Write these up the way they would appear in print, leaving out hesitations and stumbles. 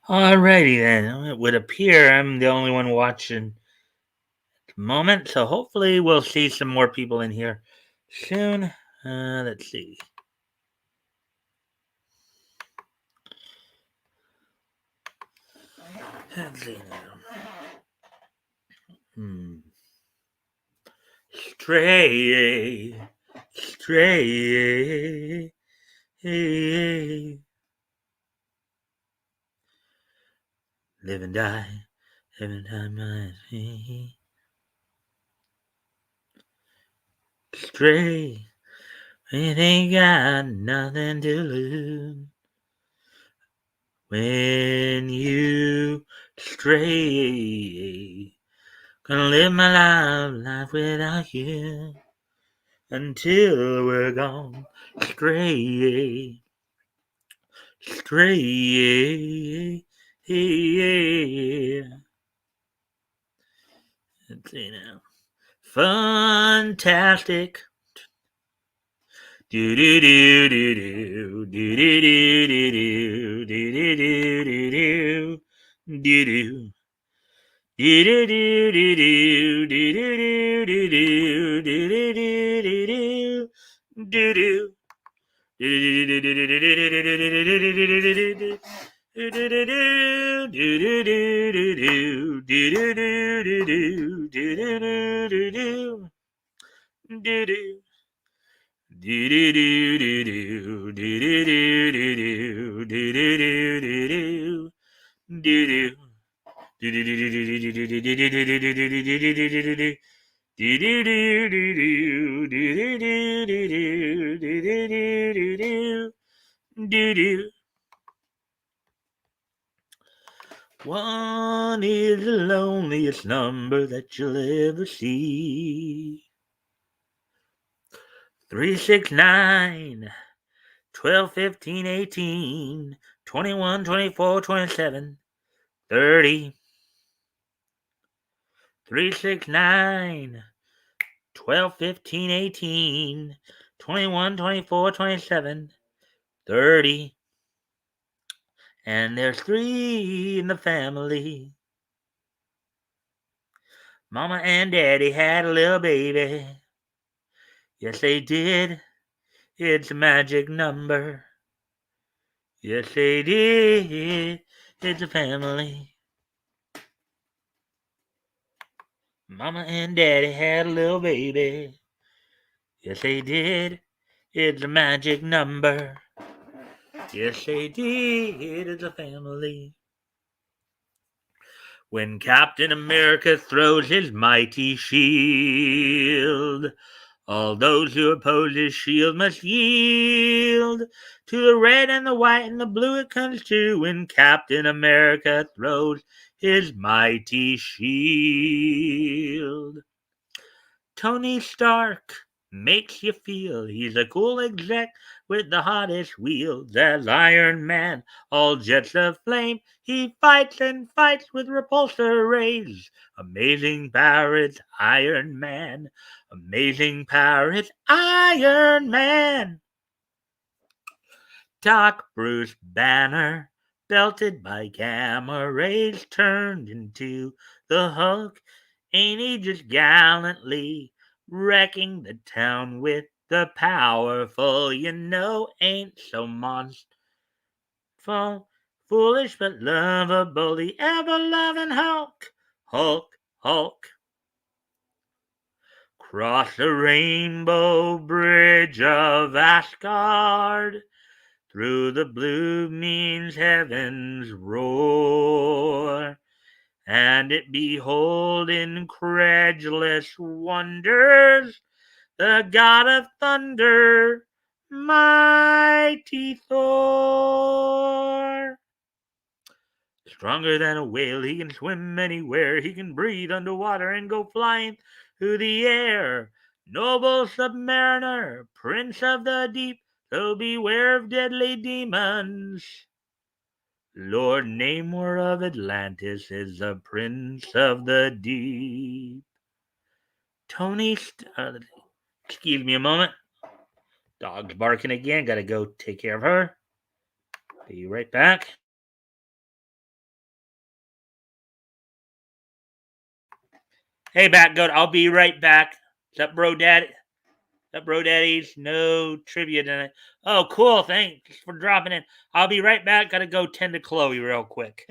Alrighty then. It would appear I'm the only one watching at the moment, so hopefully we'll see some more people in here soon. Let's see. Let's see now. Hmm. Stray, stray. Live and die every time I see. Stray, it ain't got nothing to lose. When you stray, gonna live my life without you until we're gone. Stray, stray. Let's see now. Fantastic. Do do do do do do do do do do do do do do do. Do do do do do do do do do do do do do. One is the loneliest number that you'll ever see. 369 12 15 18 21 24 27 30. 369 12 15 18 21 24 27 30. And there's 3 in the family. Mama and Daddy had a little baby. Yes, they did. It's a magic number. Yes, they did. It's a family. Mama and Daddy had a little baby. Yes, they did. It's a magic number. Yes, they did. It's a family. When Captain America throws his mighty shield, all those who oppose his shield must yield. To the red and the white and the blue it comes to when Captain America throws his mighty shield. Tony Stark makes you feel he's a cool exec with the hottest wheels as Iron Man, all jets of flame. He fights and fights with repulsor rays. Amazing power, it's Iron Man. Amazing power, it's Iron Man. Doc Bruce Banner, belted by gamma rays, turned into the Hulk. Ain't he just gallantly wrecking the town with the powerful? You know, ain't so monstrous, foolish but lovable, the ever-loving Hulk. Hulk, Hulk. Cross the rainbow bridge of Asgard. Through the blue means heaven's roar, and it behold incredulous wonders the God of thunder, mighty Thor. Stronger than a whale, he can swim anywhere, he can breathe underwater and go flying through the air. Noble submariner, prince of the deep, so beware of deadly demons. Lord Namor of Atlantis is the prince of the deep. Excuse me a moment. Dog's barking again. Gotta go take care of her. Be right back. Hey, Bat Goat, I'll be right back. What's up, bro, daddy? What's up, bro, daddies? No trivia tonight. Oh, cool. Thanks for dropping in. I'll be right back. Gotta go tend to Chloe real quick.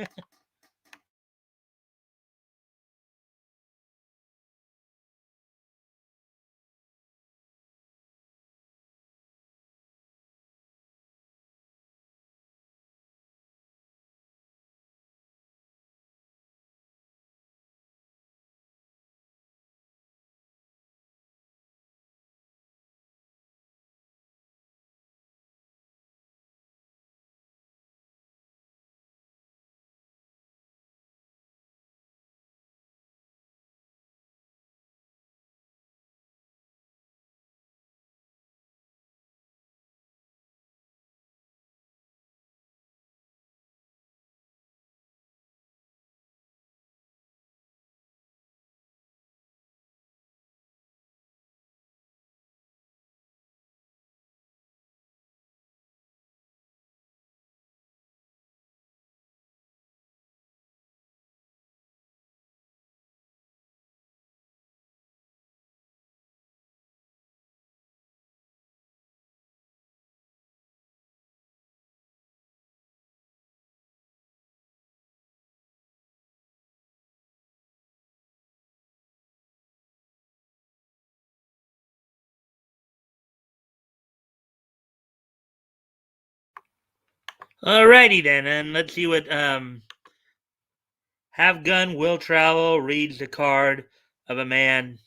Alrighty then, and let's see what Have Gun Will Travel reads the card of a man,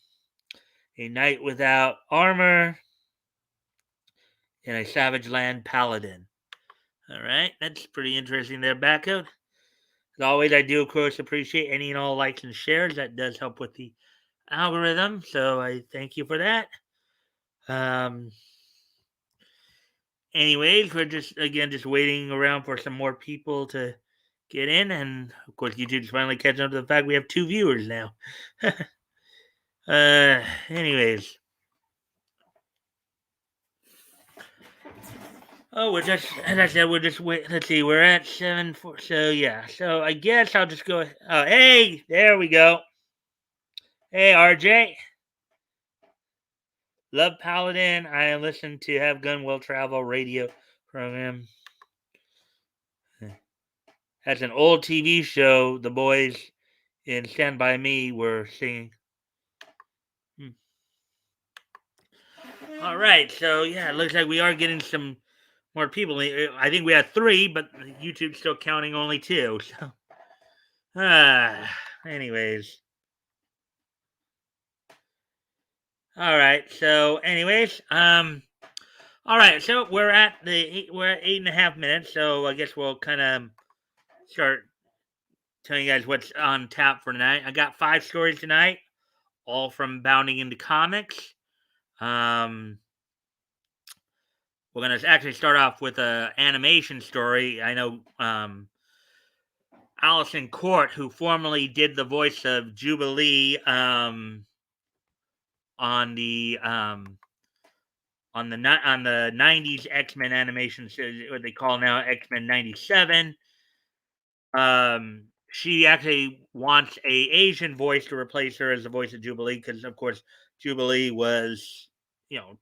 a knight without armor, and a savage land paladin. Alright, that's pretty interesting there, Backout. As always, I do, of course, appreciate any and all likes and shares. That does help with the algorithm, so I thank you for that. Um, Anyways, we're just waiting around for some more people to get in, and of course, YouTube's finally catching up to the fact we have 2 viewers now. Anyways, oh, we're just as I said, we're just wait. Let's see, we're at 7 4. So yeah, so I guess I'll just go. Oh, hey, there we go. Hey, RJ. Love Paladin. I listen to Have Gun Will Travel radio program. That's an old TV show. The boys in Stand By Me were singing. Hmm. All right, so yeah, it looks like we are getting some more people. I think we had 3, but YouTube's still counting only 2. So, anyways, all right. So, all right. So we're at 8.5 minutes. So I guess we'll kind of start telling you guys what's on tap for tonight. I got 5 stories tonight, all from Bounding into Comics. Um, we're gonna actually start off with a animation story. I know Allison Court, who formerly did the voice of Jubilee on the on the '90s X-Men animation series, what they call now X-Men '97. She actually wants a Asian voice to replace her as the voice of Jubilee because, of course, Jubilee was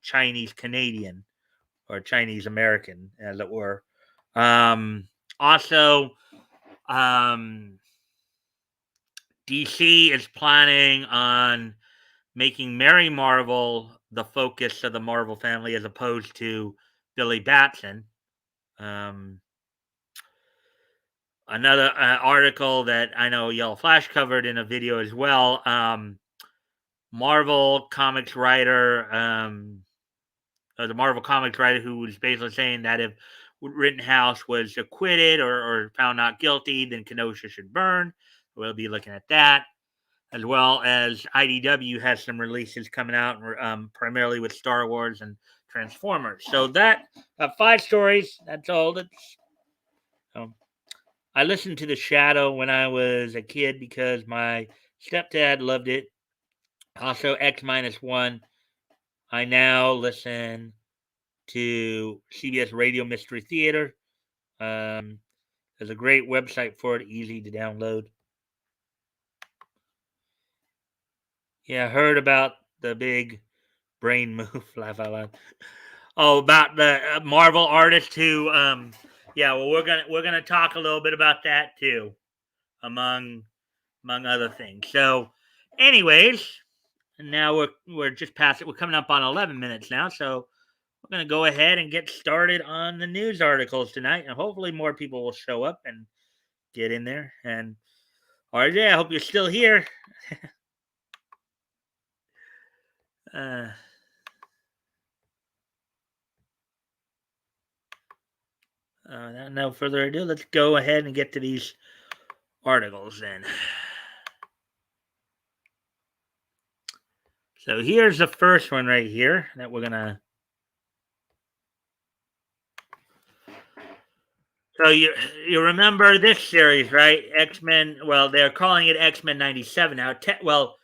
Chinese Canadian or Chinese American, as it were. Also, um, DC is planning on making Mary Marvel the focus of the Marvel family as opposed to Billy Batson. Um, Another article that I know Yellow Flash covered in a video as well. Marvel comics writer, the Marvel comics writer who was basically saying that if Rittenhouse was acquitted or found not guilty, then Kenosha should burn. We'll be looking at that, as well as IDW has some releases coming out, primarily with Star Wars and Transformers. So that 5 stories. That's all. Um, I listened to The Shadow when I was a kid because my stepdad loved it. Also, X-1. I now listen to CBS Radio Mystery Theater. There's a great website for it, easy to download. Yeah, I heard about the big brain move. Laugh out loud. Oh, about the Marvel artist who. Yeah, well, we're gonna talk a little bit about that too, among other things. So, anyways, now we're just past it. We're coming up on 11 minutes now, so we're gonna go ahead and get started on the news articles tonight, and hopefully more people will show up and get in there. And RJ, I hope you're still here. Uh, no further ado, let's go ahead and get to these articles then. So here's the first one right here that we're gonna. So you remember this series, right? X Men. Well, they're calling it X Men '97 now. Well,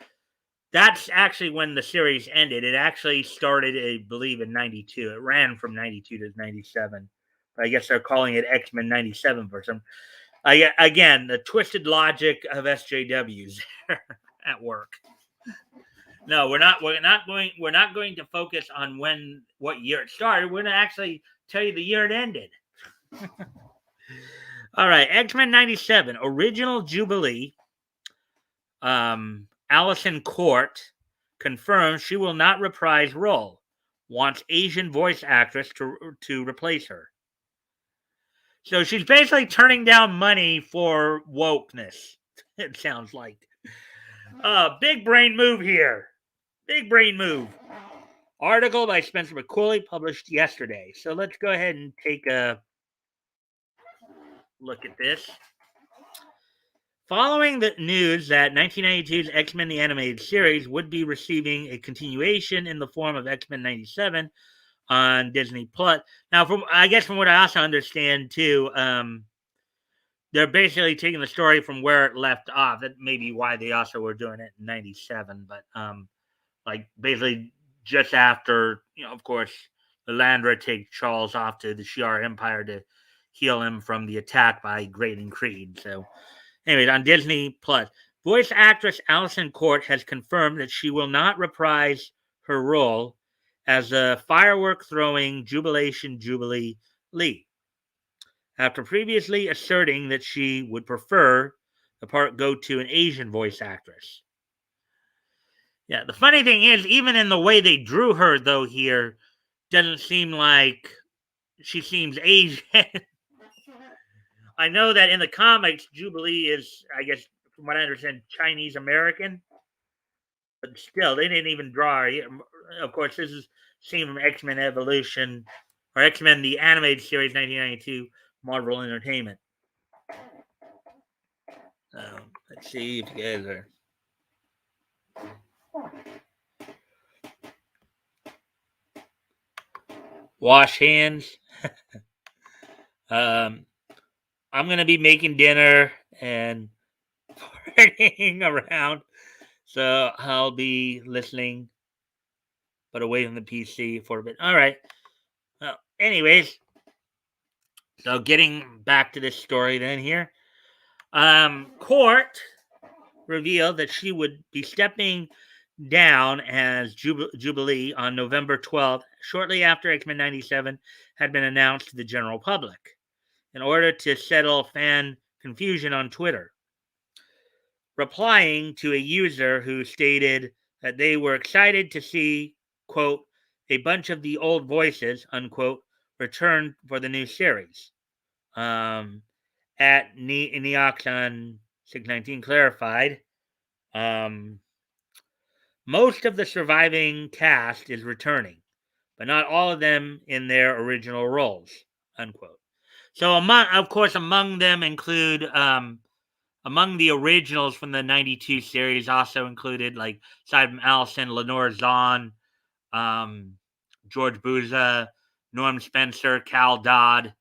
that's actually when the series ended. It actually started, I believe, in '92. It ran from '92 to '97. But I guess they're calling it X Men '97 for some. Again, the twisted logic of SJWs at work. No, we're not going to focus on what year it started. We're going to actually tell you the year it ended. All right, X-Men 97, original Jubilee. Allison Court confirms she will not reprise role. Wants Asian voice actress to replace her. So she's basically turning down money for wokeness. It sounds like. Big brain move here. Big brain move. Article by Spencer McCulley published yesterday. So let's go ahead and take a look at this. Following the news that 1992's X-Men the Animated Series would be receiving a continuation in the form of X-Men 97 on Disney Plus. Now, from what I also understand too, they're basically taking the story from where it left off. That may be why they also were doing it in '97, but like basically just after, of course, Lilandra takes Charles off to the Shi'ar Empire to heal him from the attack by Graydon Creed. So, anyways, on Disney Plus, voice actress Allison Court has confirmed that she will not reprise her role as a firework throwing Jubilation Jubilee Lee, after previously asserting that she would prefer the part go to an Asian voice actress. Yeah, the funny thing is, even in the way they drew her, though, here, doesn't seem like she seems Asian. I know that in the comics, Jubilee is, I guess, from what I understand, Chinese American, but still, they didn't even draw her. Of course, this is seen from X Men Evolution, or X Men the Animated Series 1992, Marvel Entertainment. Let's see if you guys are. Wash hands. I'm going to be making dinner and partying around. So I'll be listening, but away from the PC for a bit. All right. Well, anyways, so getting back to this story then here. Court revealed that she would be stepping down as Jubilee on November 12th, shortly after X-Men 97 had been announced to the general public, in order to settle fan confusion on Twitter, replying to a user who stated that they were excited to see, quote, a bunch of the old voices, unquote, return for the new series. At Neoxon 619 clarified, most of the surviving cast is returning, but not all of them in their original roles, unquote. So, among them include, among the originals from the 92 series also included, like, aside from Allison, Lenore Zahn, George Buza, Norm Spencer, Cal Dodd,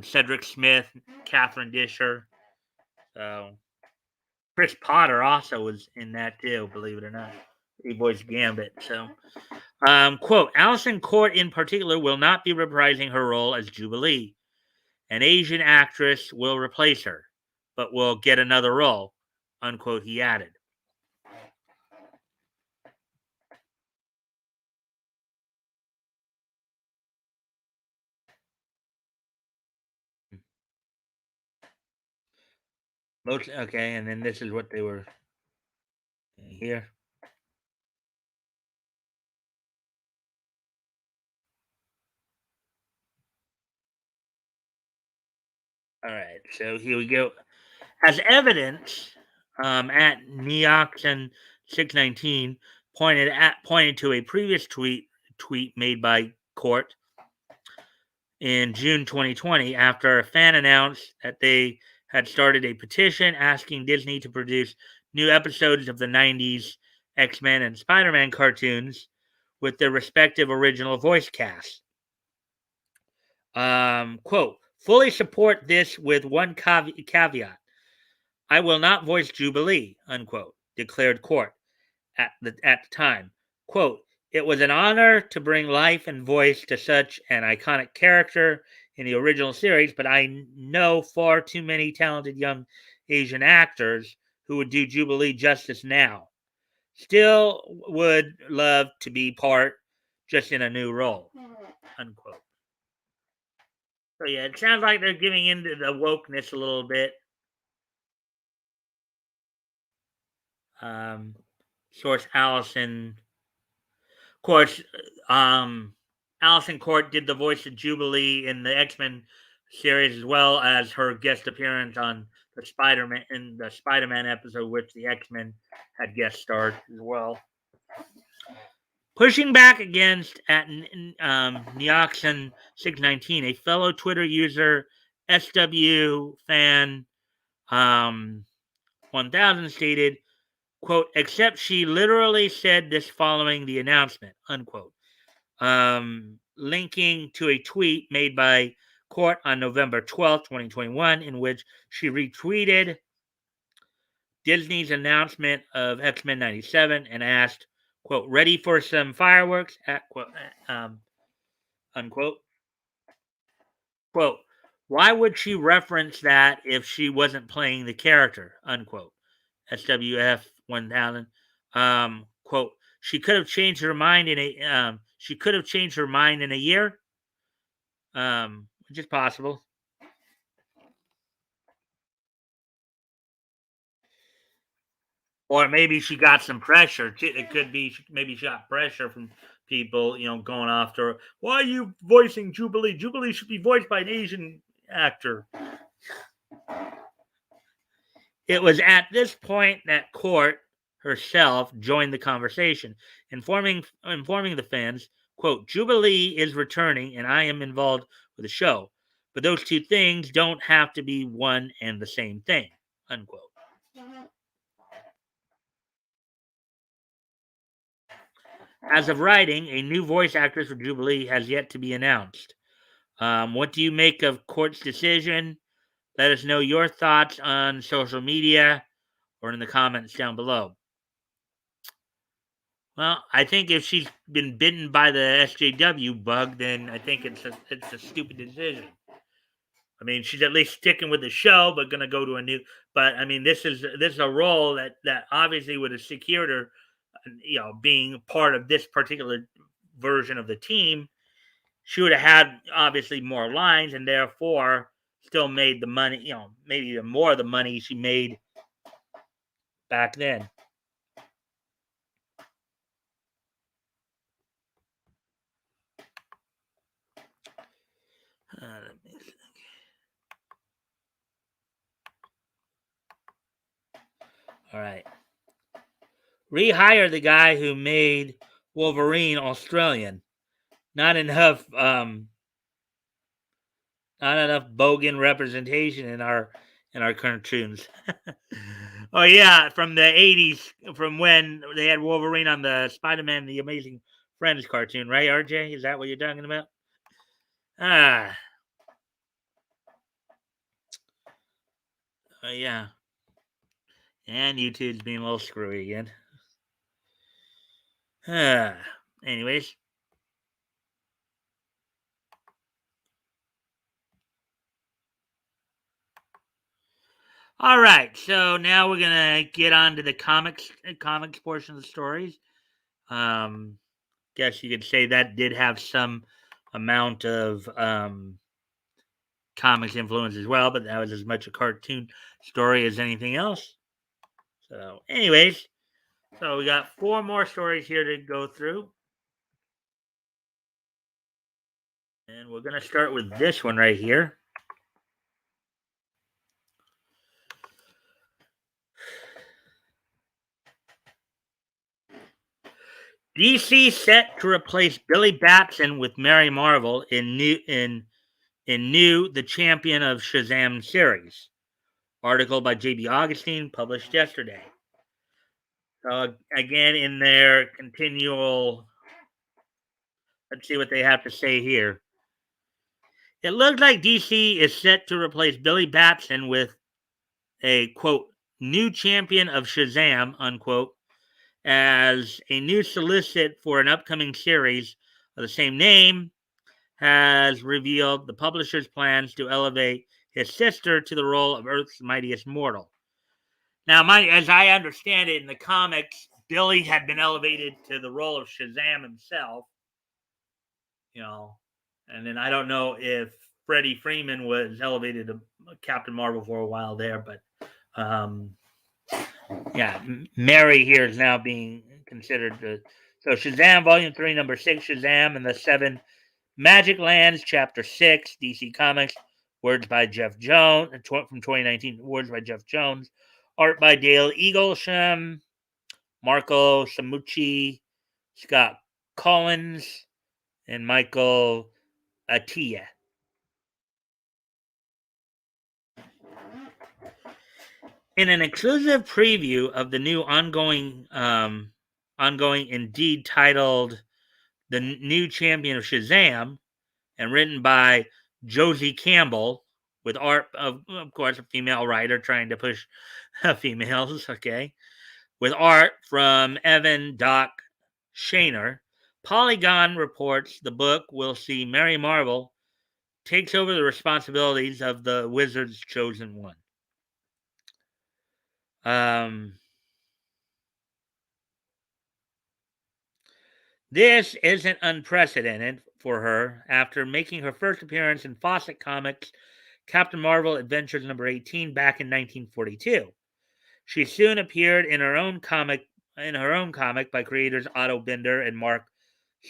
Cedric Smith, Catherine Disher. So, Chris Potter also was in that too, believe it or not. He voiced Gambit. So, quote, Allison Court in particular will not be reprising her role as Jubilee. An Asian actress will replace her, but will get another role, unquote, he added. Okay, and then this is what they were here. All right, so here we go. As evidence, at Neoxon 619 pointed to a previous tweet made by Court in June 2020 after a fan announced that they had started a petition asking Disney to produce new episodes of the 90s X-Men and Spider-Man cartoons with their respective original voice casts. Quote, fully support this with one caveat. I will not voice Jubilee, unquote, declared Court at the time. Quote, it was an honor to bring life and voice to such an iconic character in the original series, but I know far too many talented young Asian actors who would do Jubilee justice now. Still would love to be part, just in a new role, unquote. So yeah, it sounds like they're giving into the wokeness a little bit. Um, Source Allison, of course, Allison Court did the voice of Jubilee in the X-Men series as well as her guest appearance on the Spider-Man episode, which the X-Men had guest starred as well. Pushing back against at Neoxon 619, a fellow Twitter user, SW fan 1000 stated, quote, except she literally said this following the announcement, unquote. Linking to a tweet made by Court on November 12th, 2021, in which she retweeted Disney's announcement of X-Men 97 and asked, quote, ready for some fireworks, unquote. Quote, why would she reference that if she wasn't playing the character, unquote. SWF 1000. Quote, she could have changed her mind in a year, which is possible. Or maybe she got some pressure. It could be maybe she got pressure from people, going after her. Why are you voicing Jubilee? Jubilee should be voiced by an Asian actor. It was at this point that Court herself joined the conversation, informing the fans, quote, Jubilee is returning and I am involved with the show. But those two things don't have to be one and the same thing, unquote. As of writing, a new voice actress for Jubilee has yet to be announced. What do you make of Court's decision? Let us know your thoughts on social media or in the comments down below. Well, I think if she's been bitten by the SJW bug, then I think it's a stupid decision. I mean, she's at least sticking with the show, but going to go to a new. But I mean, this is a role that obviously would have secured her, being part of this particular version of the team. She would have had obviously more lines, and therefore still made the money. Maybe even more of the money she made back then. Let me think. All right. Rehire the guy who made Wolverine Australian. Not enough bogan representation in our cartoons. Oh yeah, from the 80s, from when they had Wolverine on the Spider-Man the Amazing Friends cartoon, right, RJ? Is that what you're talking about? Ah. Oh yeah. And YouTube's being a little screwy again. Anyways. All right, so now we're gonna get on to the comics portion of the stories. Guess you could say that did have some amount of comics influence as well, but that was as much a cartoon story as anything else. So, anyways, so we got 4 more stories here to go through. And we're going to start with this one right here. DC set to replace Billy Batson with Mary Marvel in new The Champion of Shazam series. Article by J.B. Augustine, published yesterday. So again, in their continual, let's see what they have to say here. It looks like DC is set to replace Billy Batson with a, quote, new champion of Shazam, unquote, as a new solicit for an upcoming series of the same name has revealed the publisher's plans to elevate his sister to the role of Earth's mightiest mortal. Now, as I understand it, in the comics, Billy had been elevated to the role of Shazam himself, and then I don't know if Freddie Freeman was elevated to Captain Marvel for a while there, but yeah, Mary here is now being considered so Shazam Volume 3, Number 6, Shazam and the 7 Magic Lands, Chapter 6, DC Comics, words by Jeff Jones, from 2019, words by Jeff Jones, art by Dale Eaglesham, Marco Samucci, Scott Collins, and Michael Atiyeh. In an exclusive preview of the new ongoing Indeed titled "The New Champion of Shazam," and written by Josie Campbell, with art of course, a female writer trying to push females, okay, with art from Evan Doc Shaner, Polygon reports the book will see Mary Marvel takes over the responsibilities of the Wizard's Chosen One. This isn't unprecedented for her. After making her first appearance in Fawcett Comics' Captain Marvel Adventures number 18 back in 1942, she soon appeared in her own comic by creators Otto Binder and Mark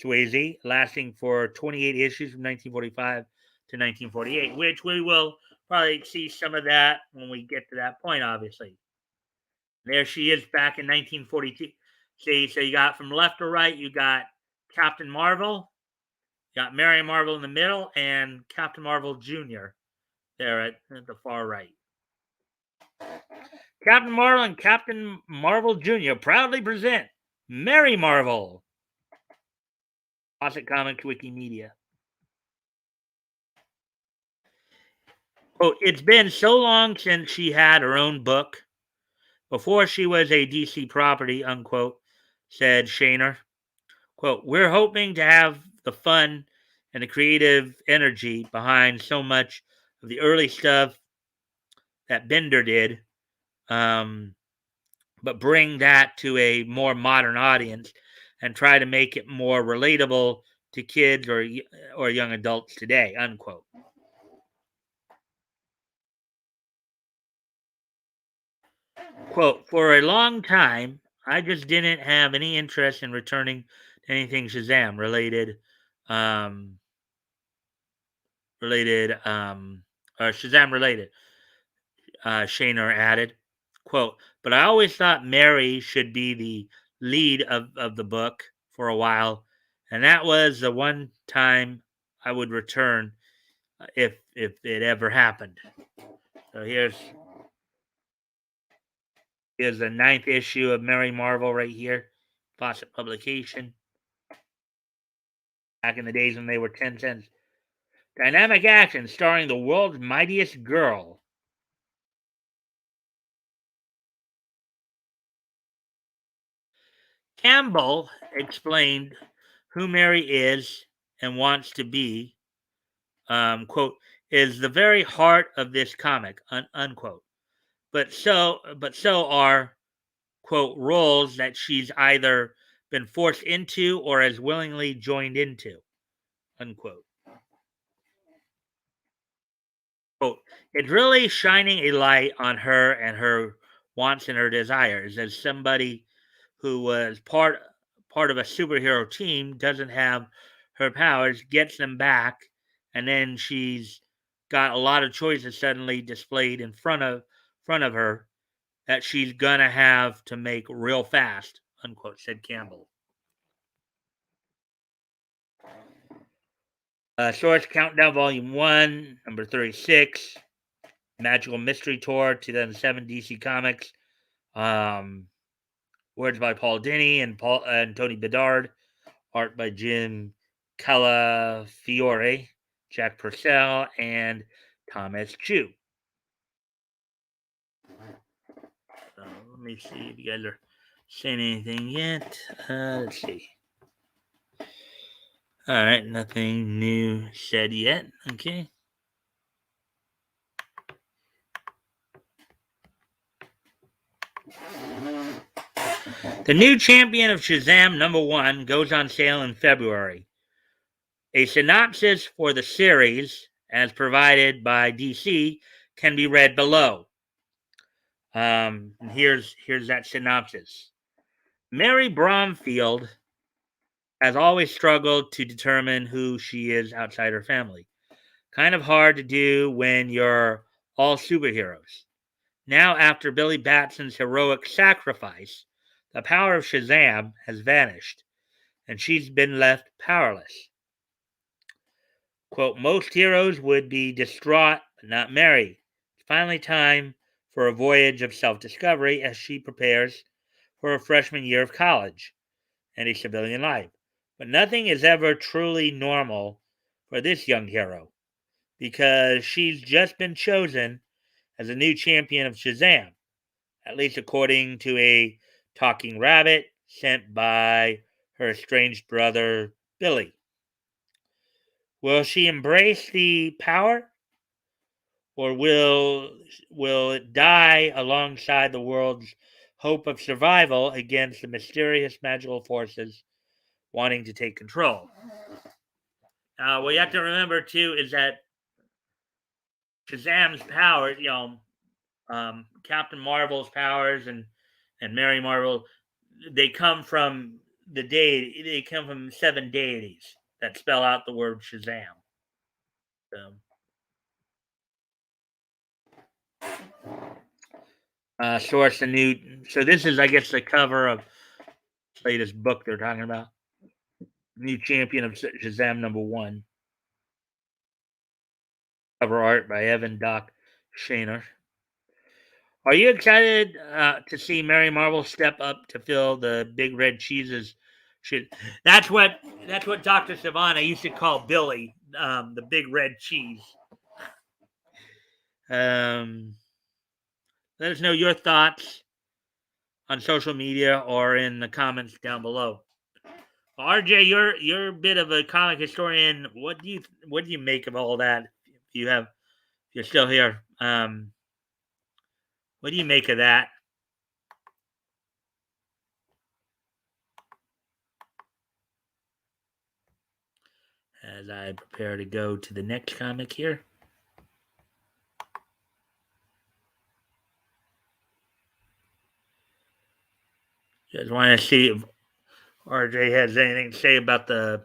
Swayze, lasting for 28 issues from 1945 to 1948, which we will probably see some of that when we get to that point, obviously. There she is back in 1942. See, so you got from left to right, you got Captain Marvel, you got Mary Marvel in the middle, and Captain Marvel Jr. there at the far right. Captain Marvel and Captain Marvel Jr. proudly present Mary Marvel. Fawcett Comics Wikimedia. Quote, it's been so long since she had her own book, before she was a DC property, unquote, said Shaner. Quote, we're hoping to have the fun and the creative energy behind so much of the early stuff that Bender did, but bring that to a more modern audience and try to make it more relatable to kids or young adults today, unquote. Quote, for a long time, I just didn't have any interest in returning to anything Shazam related, or Shazam related, Shaner added. Quote, but I always thought Mary should be the lead of the book for a while, and that was the one time I would return if it ever happened. So here's the 9th issue of Mary Marvel right here, Fawcett publication. Back in the days when they were 10 cents. Dynamic action starring the world's mightiest girl. Campbell explained who Mary is and wants to be, quote, is the very heart of this comic, unquote. But so are, quote, roles that she's either been forced into or has willingly joined into, unquote. Quote, it's really shining a light on her and her wants and her desires. As somebody who was part of a superhero team, doesn't have her powers, gets them back, and then she's got a lot of choices suddenly displayed in front of her that she's gonna have to make real fast, unquote, said Campbell. Source Countdown Volume 1, number 36, Magical Mystery Tour, 2007 DC Comics. Um, Words by Paul Dini and Tony Bedard. Art by Jim Calafiore, Jack Purcell, and Thomas Chu. So let me see if you guys are saying anything yet. Let's see. All right, nothing new said yet. Okay. The new champion of Shazam #1 goes on sale in February. A synopsis for the series, as provided by DC, can be read below. Here's that synopsis. Mary Bromfield has always struggled to determine who she is outside her family. Kind of hard to do when you're all superheroes. Now, after Billy Batson's heroic sacrifice, the power of Shazam has vanished, and she's been left powerless. Quote, most heroes would be distraught, but not Mary. It's finally time for a voyage of self discovery as she prepares for her freshman year of college and a civilian life. But nothing is ever truly normal for this young hero because she's just been chosen as a new champion of Shazam, at least according to a talking rabbit sent by her estranged brother Billy. Will she embrace the power, or will it die alongside the world's hope of survival against the mysterious magical forces wanting to take control? What you have to remember too is that Shazam's power, Captain Marvel's powers and Mary Marvel, they come from they come from 7 deities that spell out the word Shazam. So, source the new. So this is, I guess, the cover of the latest book they're talking about. New champion of Shazam #1. Cover art by Evan Doc Shaner. Are you excited to see Mary Marvel step up to fill the big red cheeses? Should that's what Doctor Savannah used to call Billy, the big red cheese. Um, Let us know your thoughts on social media or in the comments down below. RJ, you're a bit of a comic historian. What do you make of all that? If you're still here, what do you make of that? As I prepare to go to the next comic here. Just want to see if RJ has anything to say about the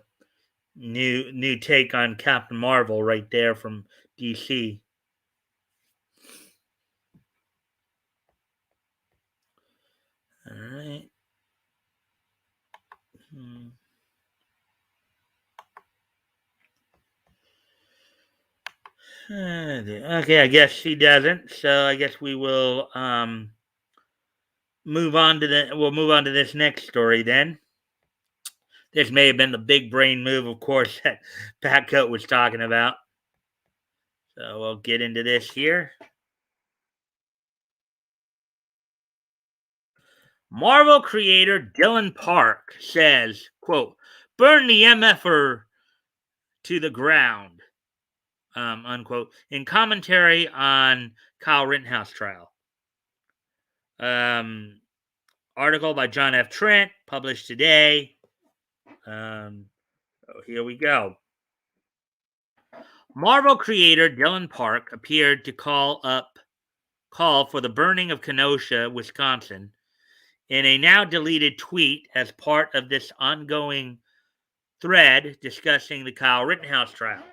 new take on Captain Marvel right there from DC. All right. Okay, I guess she doesn't. So I guess we will move on to this next story then. This may have been the big brain move, of course, that Pat Coat was talking about. So we'll get into this here. Marvel creator Dylan Park says, quote, burn the MFer to the ground, unquote, in commentary on Kyle Rittenhouse trial. Article by John F. Trent, published today. So here we go. Marvel creator Dylan Park appeared to call for the burning of Kenosha, Wisconsin, in a now deleted tweet as part of this ongoing thread discussing the Kyle Rittenhouse trial.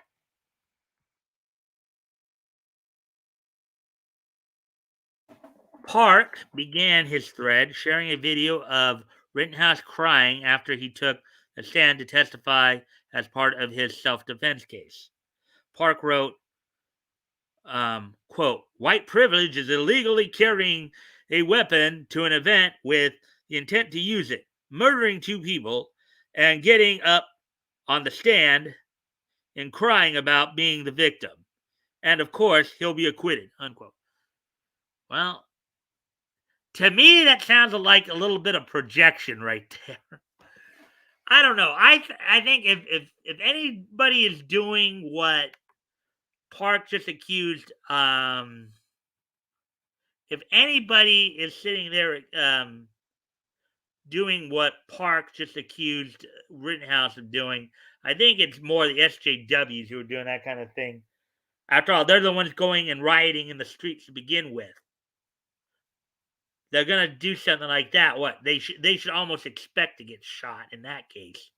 Park began his thread sharing a video of Rittenhouse crying after he took a stand to testify as part of his self-defense case. Park wrote, quote, white privilege is illegally carrying a weapon to an event with the intent to use it, murdering two people, and getting up on the stand and crying about being the victim. And of course, he'll be acquitted, unquote. Well, to me, that sounds like a little bit of projection right there. I don't know. I think if anybody is doing what Park just accused, if anybody is sitting there doing what Park just accused Rittenhouse of doing, I think it's more the SJWs who are doing that kind of thing. After all, they're the ones going and rioting in the streets to begin with. They're gonna do something like that. What they should almost expect to get shot in that case.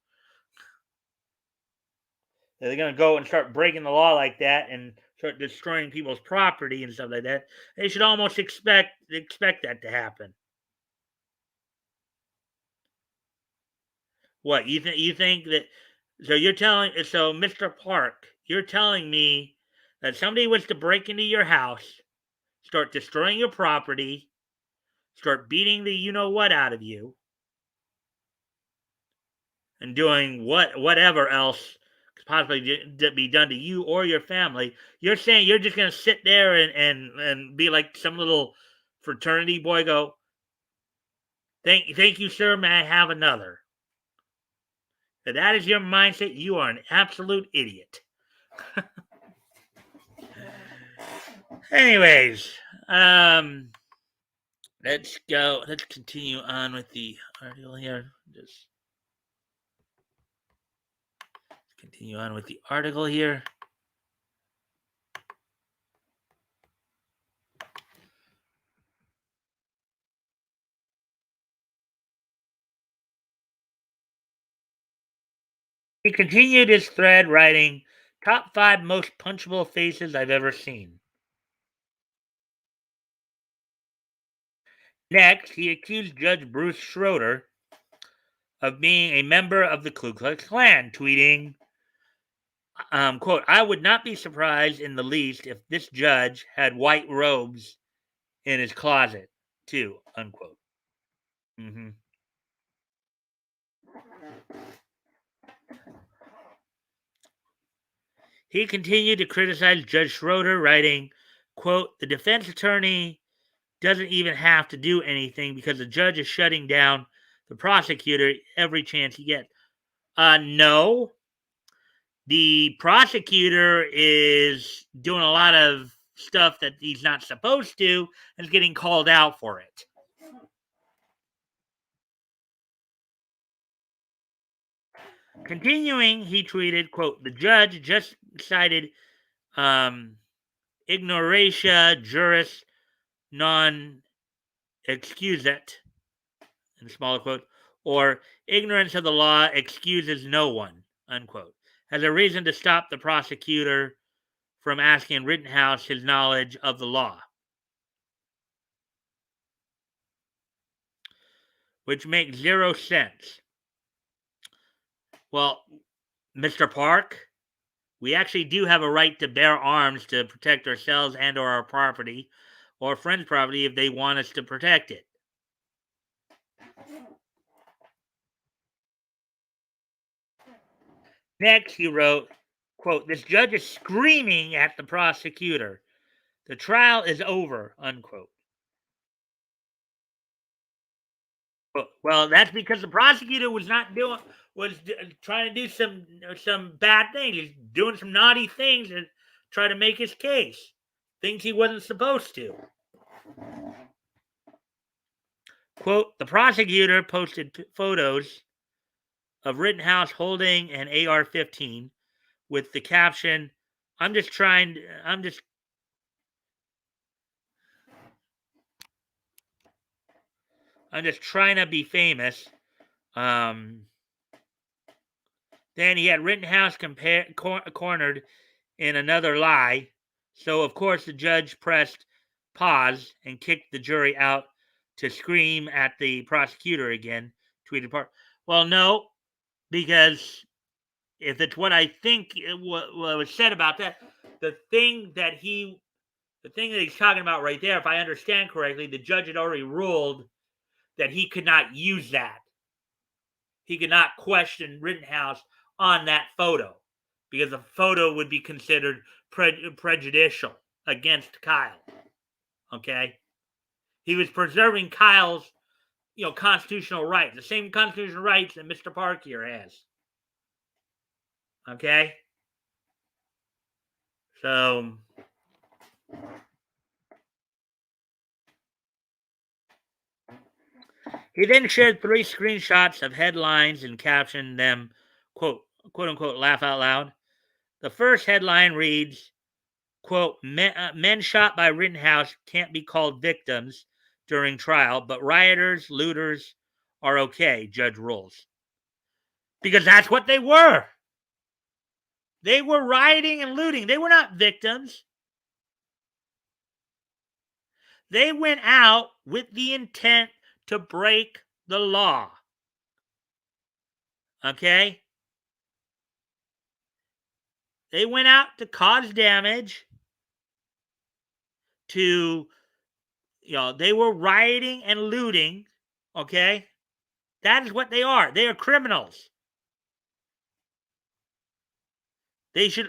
They're gonna go and start breaking the law like that and start destroying people's property and stuff like that. They should almost expect that to happen. What you think that? So you're telling Mr. Park, you're telling me that somebody was to break into your house, start destroying your property, start beating the you know what out of you, and doing whatever else could possibly be done to you or your family. You're saying you're just gonna sit there and be like some little fraternity boy, go, thank you, sir. May I have another? If that is your mindset, you are an absolute idiot. Anyways, let's go. Let's continue on with the article here. Just continue on with the article here. He continued his thread, writing, top 5 most punchable faces I've ever seen. Next, he accused Judge Bruce Schroeder of being a member of the Ku Klux Klan, tweeting, quote, I would not be surprised in the least if this judge had white robes in his closet, too, unquote. Mm-hmm. He continued to criticize Judge Schroeder, writing, quote, the defense attorney doesn't even have to do anything because the judge is shutting down the prosecutor every chance he gets. No. The prosecutor is doing a lot of stuff that he's not supposed to and is getting called out for it. Continuing, he tweeted, quote, the judge just cited ignoratia juris non excusat, in smaller quote, or ignorance of the law excuses no one, unquote, as a reason to stop the prosecutor from asking Rittenhouse his knowledge of the law. Which makes zero sense. Well, Mr. Park, we actually do have a right to bear arms to protect ourselves and or our property or friends' property if they want us to protect it. Next, he wrote, quote, this judge is screaming at the prosecutor. The trial is over, unquote. Well, that's because the prosecutor was trying to do some bad things. He's doing some naughty things to try to make his case. Things he wasn't supposed to. Quote, the prosecutor posted photos of Rittenhouse holding an AR-15 with the caption, I'm just trying to be famous. Then he had Rittenhouse cornered in another lie. So, of course, the judge pressed pause and kicked the jury out to scream at the prosecutor again, tweeted Park. Well, no, because if it's what I think what was said about that, the thing that he's talking about right there, if I understand correctly, the judge had already ruled that he could not use that. He could not question Rittenhouse on that photo because the photo would be considered prejudicial against Kyle. Okay, he was preserving Kyle's, constitutional rights, the same constitutional rights that Mr. Park here has. Okay, so he then shared 3 screenshots of headlines and captioned them, quote unquote, laugh out loud. The first headline reads, quote, men shot by Rittenhouse can't be called victims during trial, but rioters, looters are okay, judge rules. Because that's what they were. They were rioting and looting. They were not victims. They went out with the intent to break the law. Okay? They went out to cause damage, to, they were rioting and looting. Okay? That is what they are. They are criminals. They should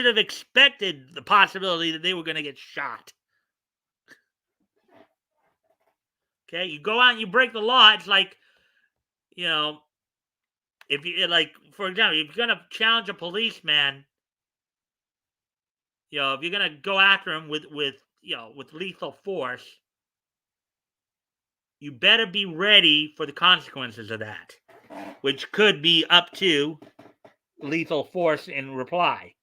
have expected the possibility that they were going to get shot. Okay? You go out and you break the law, it's like, if you, like, for example, if you're going to challenge a policeman, if you're going to go after him with lethal force, you better be ready for the consequences of that, which could be up to lethal force in reply.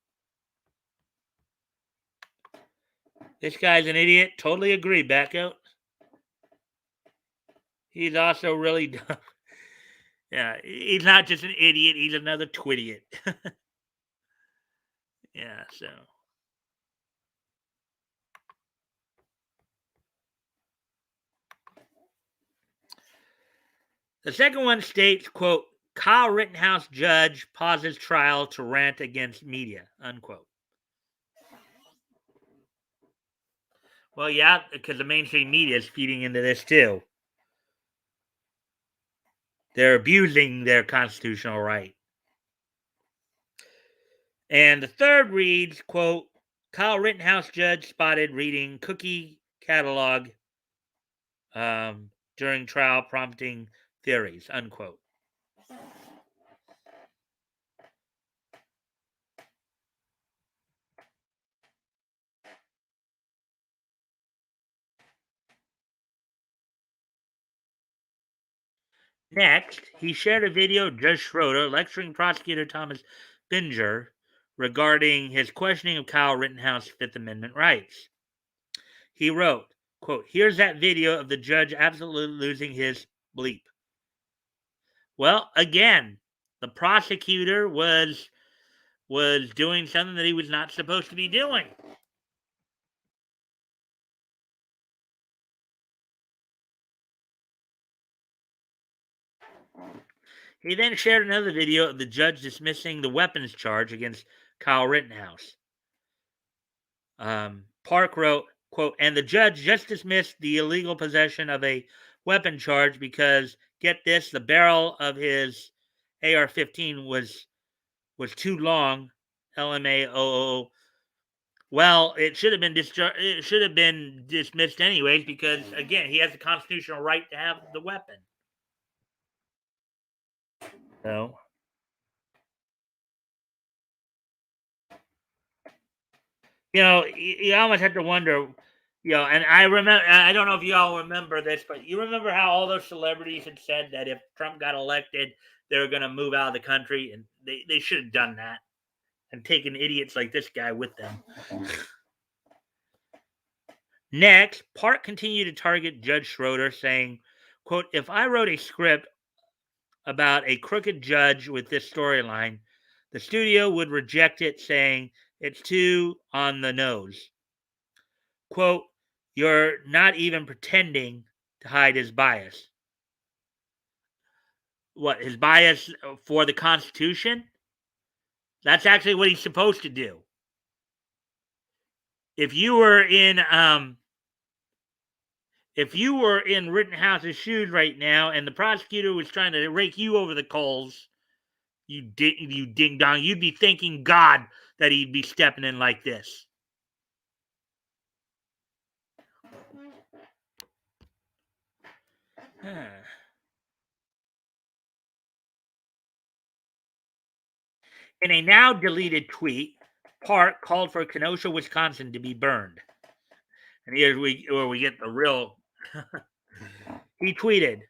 This guy's an idiot. Totally agree, Becco. He's also really dumb. Yeah, he's not just an idiot, he's another twittiot. Yeah, so. The second one states, quote, Kyle Rittenhouse judge pauses trial to rant against media, unquote. Well, yeah, because the mainstream media is feeding into this too. They're abusing their constitutional right. And the third reads, quote, Kyle Rittenhouse judge spotted reading cookie catalog during trial, prompting theories, unquote. Next, he shared a video of Judge Schroeder lecturing prosecutor Thomas Binger regarding his questioning of Kyle Rittenhouse's Fifth Amendment rights. He wrote, quote, here's that video of the judge absolutely losing his bleep. Well, again, the prosecutor was doing something that he was not supposed to be doing. He then shared another video of the judge dismissing the weapons charge against Kyle Rittenhouse. Park wrote, quote, and the judge just dismissed the illegal possession of a weapon charge because, get this, the barrel of his AR-15 was too long, LMAO. Well, it should have been dismissed anyways because, again, he has the constitutional right to have the weapon. So, you almost have to wonder, and I don't know if you all remember this, but you remember how all those celebrities had said that if Trump got elected, they were going to move out of the country, and they should have done that. and taking idiots like this guy with them. Next, Park continued to target Judge Schroeder, saying, quote, if I wrote a script about a crooked judge with this storyline, the studio would reject it, saying it's too on the nose. Quote, you're not even pretending to hide his bias. What, his bias for the Constitution? That's actually what he's supposed to do. If you were in Rittenhouse's shoes right now and the prosecutor was trying to rake you over the coals, you ding dong, you'd be thanking God that he'd be stepping in like this. In a now deleted tweet, Park called for Kenosha, Wisconsin to be burned. And here's where we get the real. He tweeted,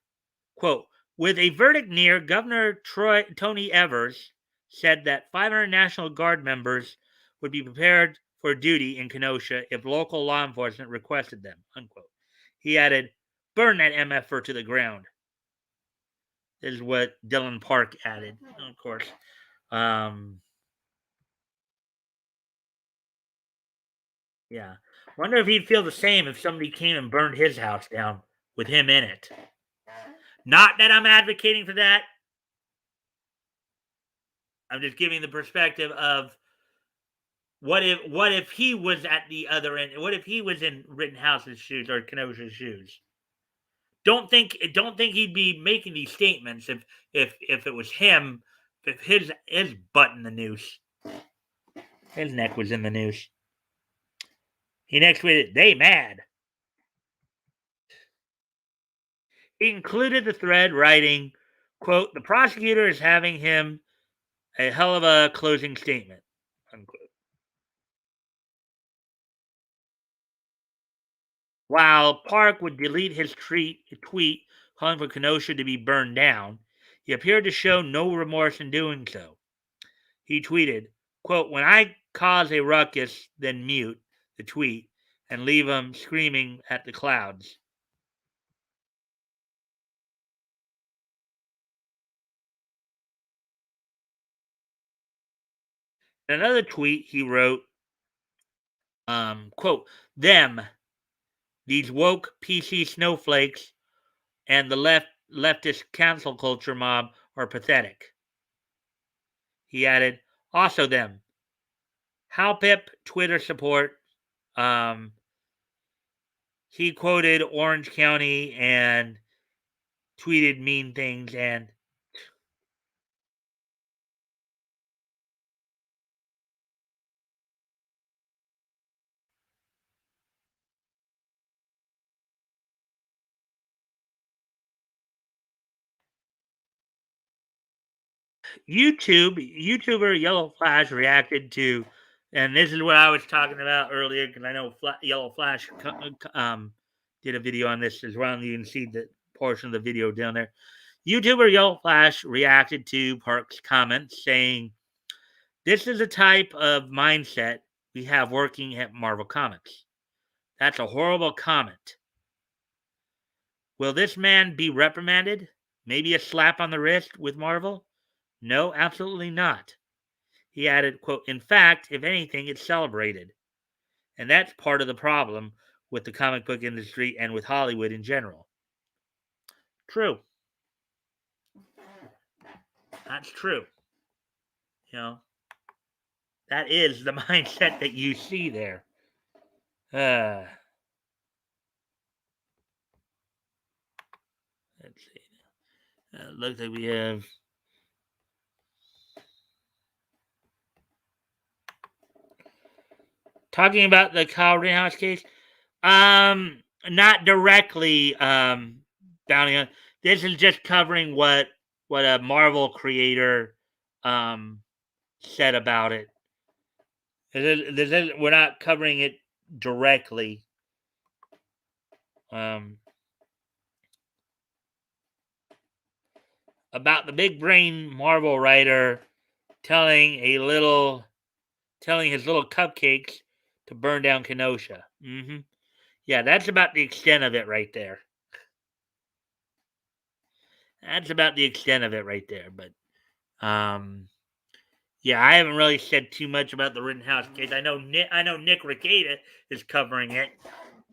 quote, with a verdict near, Governor Tony Evers said that 500 National Guard members would be prepared for duty in Kenosha if local law enforcement requested them, unquote. He added, burn that MFR to the ground. This is what Dylan Park added, of course. Yeah. Wonder if he'd feel the same if somebody came and burned his house down with him in it. Not that I'm advocating for that. I'm just giving the perspective of what if he was at the other end? What if he was in Rittenhouse's shoes or Kenosha's shoes? Don't think he'd be making these statements if it was him, if his butt in the noose. His neck was in the noose. He next tweeted, they mad. He included the thread writing, quote, the prosecutor is having him a hell of a closing statement, unquote. While Park would delete his tweet calling for Kenosha to be burned down, he appeared to show no remorse in doing so. He tweeted, quote, when I cause a ruckus, then mute the tweet and leave them screaming at the clouds. In another tweet, he wrote, quote, them, these woke PC snowflakes and the leftist cancel culture mob are pathetic. He added, also them, Halpip Twitter support. He quoted Orange County and tweeted mean things and YouTuber Yellow Flash reacted to, and this is what I was talking about earlier because I know Yellow Flash did a video on this as well, and you can see the portion of the video down there. YouTuber Yellow Flash reacted to Park's comments, saying, "This is a type of mindset we have working at Marvel Comics. That's a horrible comment. Will this man be reprimanded? Maybe a slap on the wrist with Marvel? No, absolutely not." He added, quote, in fact, if anything, it's celebrated. And that's part of the problem with the comic book industry and with Hollywood in general. True. That's true. You know, that is the mindset that you see there. Let's see. Looks like we have talking about the Kyle Rittenhouse case. Not directly bounty on. This is just covering what a Marvel creator said about it. We're not covering it directly. About the big brain Marvel writer telling a little telling his little cupcakes to burn down Kenosha. Yeah, that's about the extent of it right there. That's about the extent of it right there. But yeah, I haven't really said too much about the Rittenhouse case. I know Nick Rekieta is covering it.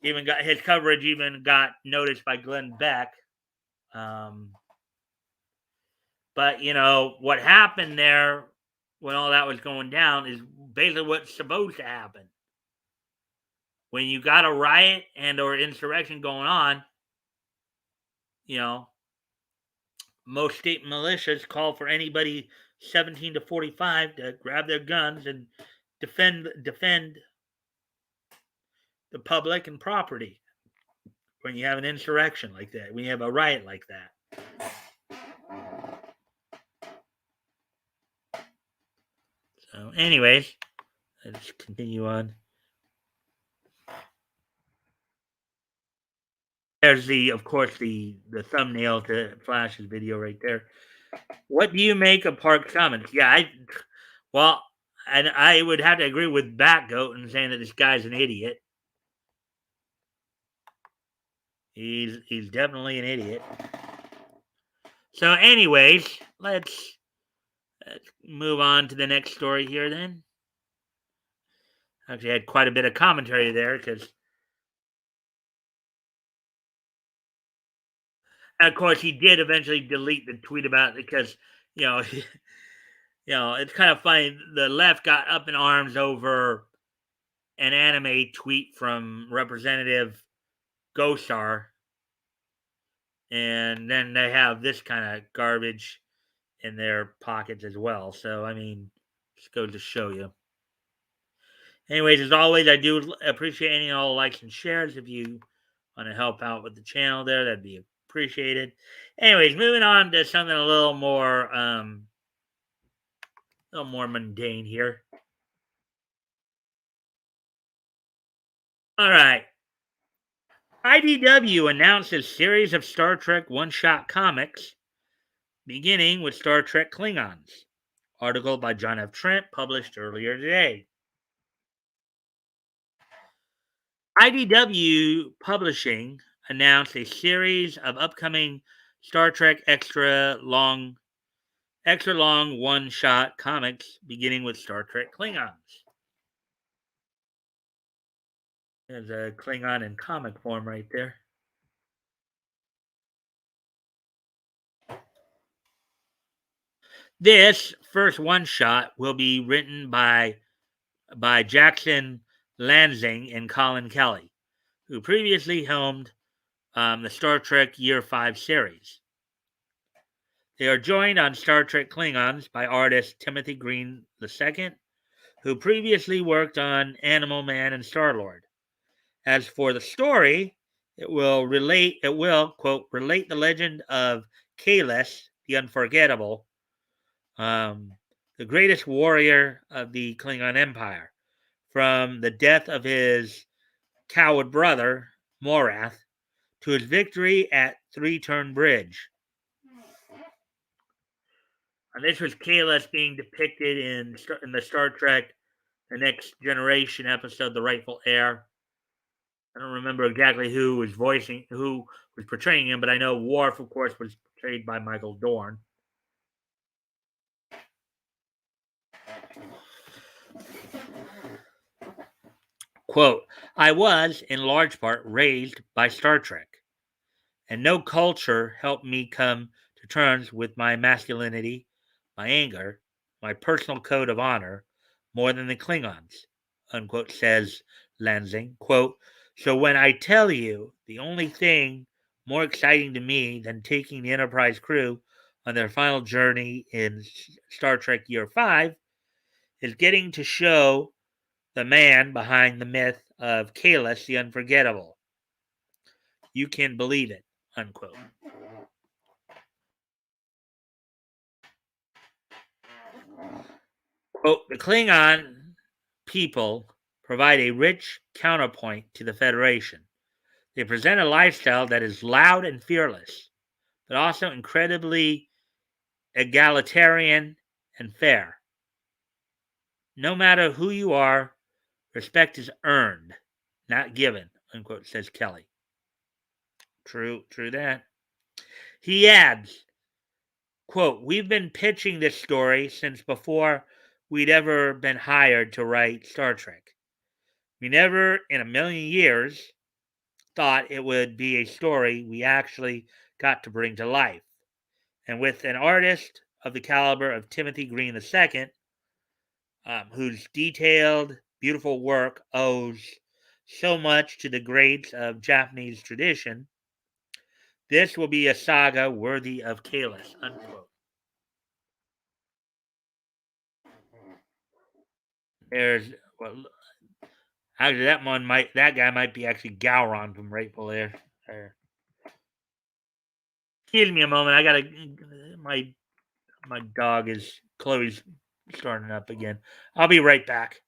Even got his coverage even got noticed by Glenn Beck. Um, but what happened there when all that was going down is basically what's supposed to happen. When you got a riot and or insurrection going on, you know, most state militias call for anybody 17 to 45 to grab their guns and defend the public and property when you have an insurrection like that, when you have a riot like that. So, anyways, let's continue on. There's of course, the thumbnail to Flash's video right there. What do you make of Park's comments? Yeah, well, and I would have to agree with Batgoat in saying that this guy's an idiot. He's definitely an idiot. So, anyways, let's move on to the next story here. Then, actually, I had quite a bit of commentary there because, of course, he did eventually delete the tweet about it because you know, it's kind of funny. The left got up in arms over an anime tweet from Representative Gosar, and then they have this kind of garbage in their pockets as well. So, I mean, just goes to show you. Anyways, as always, I do appreciate any and all likes and shares. If you want to help out with the channel there, that'd be appreciated. Anyways, moving on to something a little more mundane here. All right. IDW announced a series of Star Trek one-shot comics, beginning with Star Trek Klingons. Article by John F. Trent, published earlier today. IDW Publishing announced a series of upcoming Star Trek extra long one-shot comics, beginning with Star Trek Klingons. There's a Klingon in comic form right there. This first one-shot will be written by Jackson Lansing and Colin Kelly, who previously helmed the Star Trek Year 5 series. They are joined on Star Trek Klingons by artist Timothy Green II, who previously worked on Animal Man and Star-Lord. As for the story, it will quote, relate the legend of Kahless, the Unforgettable, the greatest warrior of the Klingon Empire, from the death of his coward brother, Morath, to his victory at Three Turn Bridge. And this was Kahless being depicted in the Star Trek The Next Generation episode, The Rightful Heir. I don't remember exactly who was portraying him, but I know Worf, of course, was portrayed by Michael Dorn. Quote, I was, in large part, raised by Star Trek, and no culture helped me come to terms with my masculinity, my anger, my personal code of honor, more than the Klingons, unquote, says Lansing. Quote, so when I tell you the only thing more exciting to me than taking the Enterprise crew on their final journey in Star Trek Year 5 is getting to show the man behind the myth of Kahless the Unforgettable. You can believe it, unquote. Quote, the Klingon people provide a rich counterpoint to the Federation. They present a lifestyle that is loud and fearless, but also incredibly egalitarian and fair. no matter who you are, respect is earned, not given, unquote, says Kelly. True that. He adds, quote, we've been pitching this story since before we'd ever been hired to write Star Trek. We never in a million years thought it would be a story we actually got to bring to life. And with an artist of the caliber of Timothy Green II, whose detailed, beautiful work owes so much to the greats of Japanese tradition, this will be a saga worthy of Kalis, unquote. There's well, actually that guy might be actually Gowron from Right Below. Excuse me a moment. I gotta my dog is Chloe's starting up again. I'll be right back.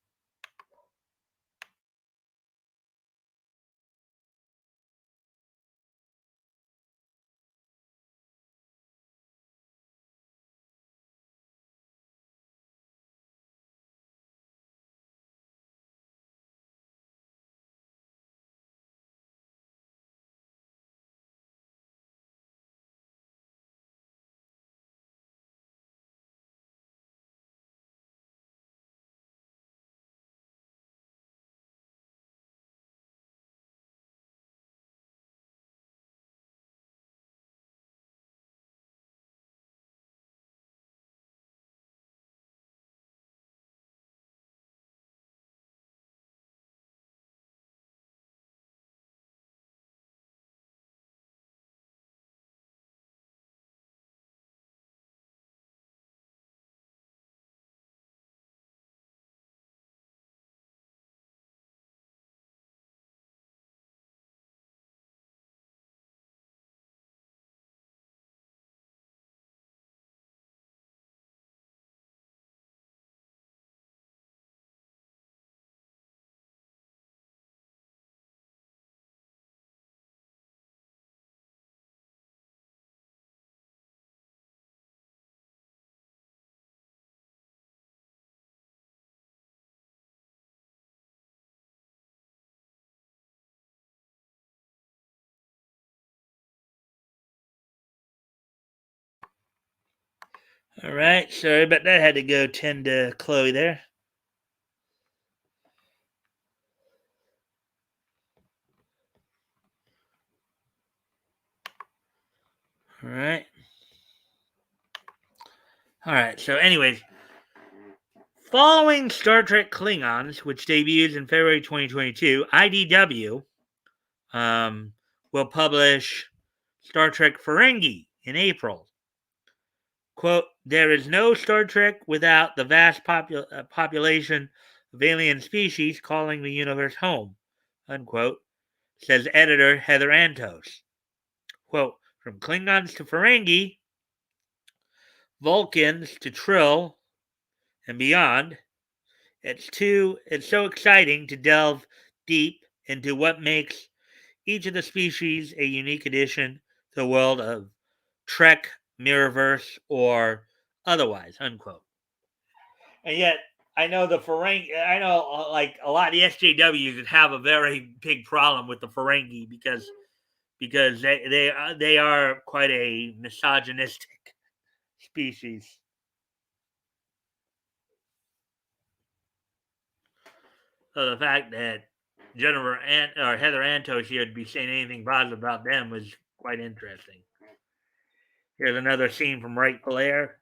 All right, sorry about that. I had to go tend to Chloe there. All right. All right. So, anyways, following Star Trek Klingons, which debuts in February 2022, IDW will publish Star Trek Ferengi in April. Quote, there is no Star Trek without the vast population of alien species calling the universe home, unquote, says editor Heather Antos. Quote, from Klingons to Ferengi, Vulcans to Trill, and beyond, it's so exciting to delve deep into what makes each of the species a unique addition to the world of Trek, Mirrorverse, or otherwise, unquote. And yet, I know the Ferengi. I know, like a lot of the SJWs have a very big problem with the Ferengi because they are quite a misogynistic species. So the fact that or Heather Antos here would be saying anything positive about them was quite interesting. Here's another scene from Right Belair,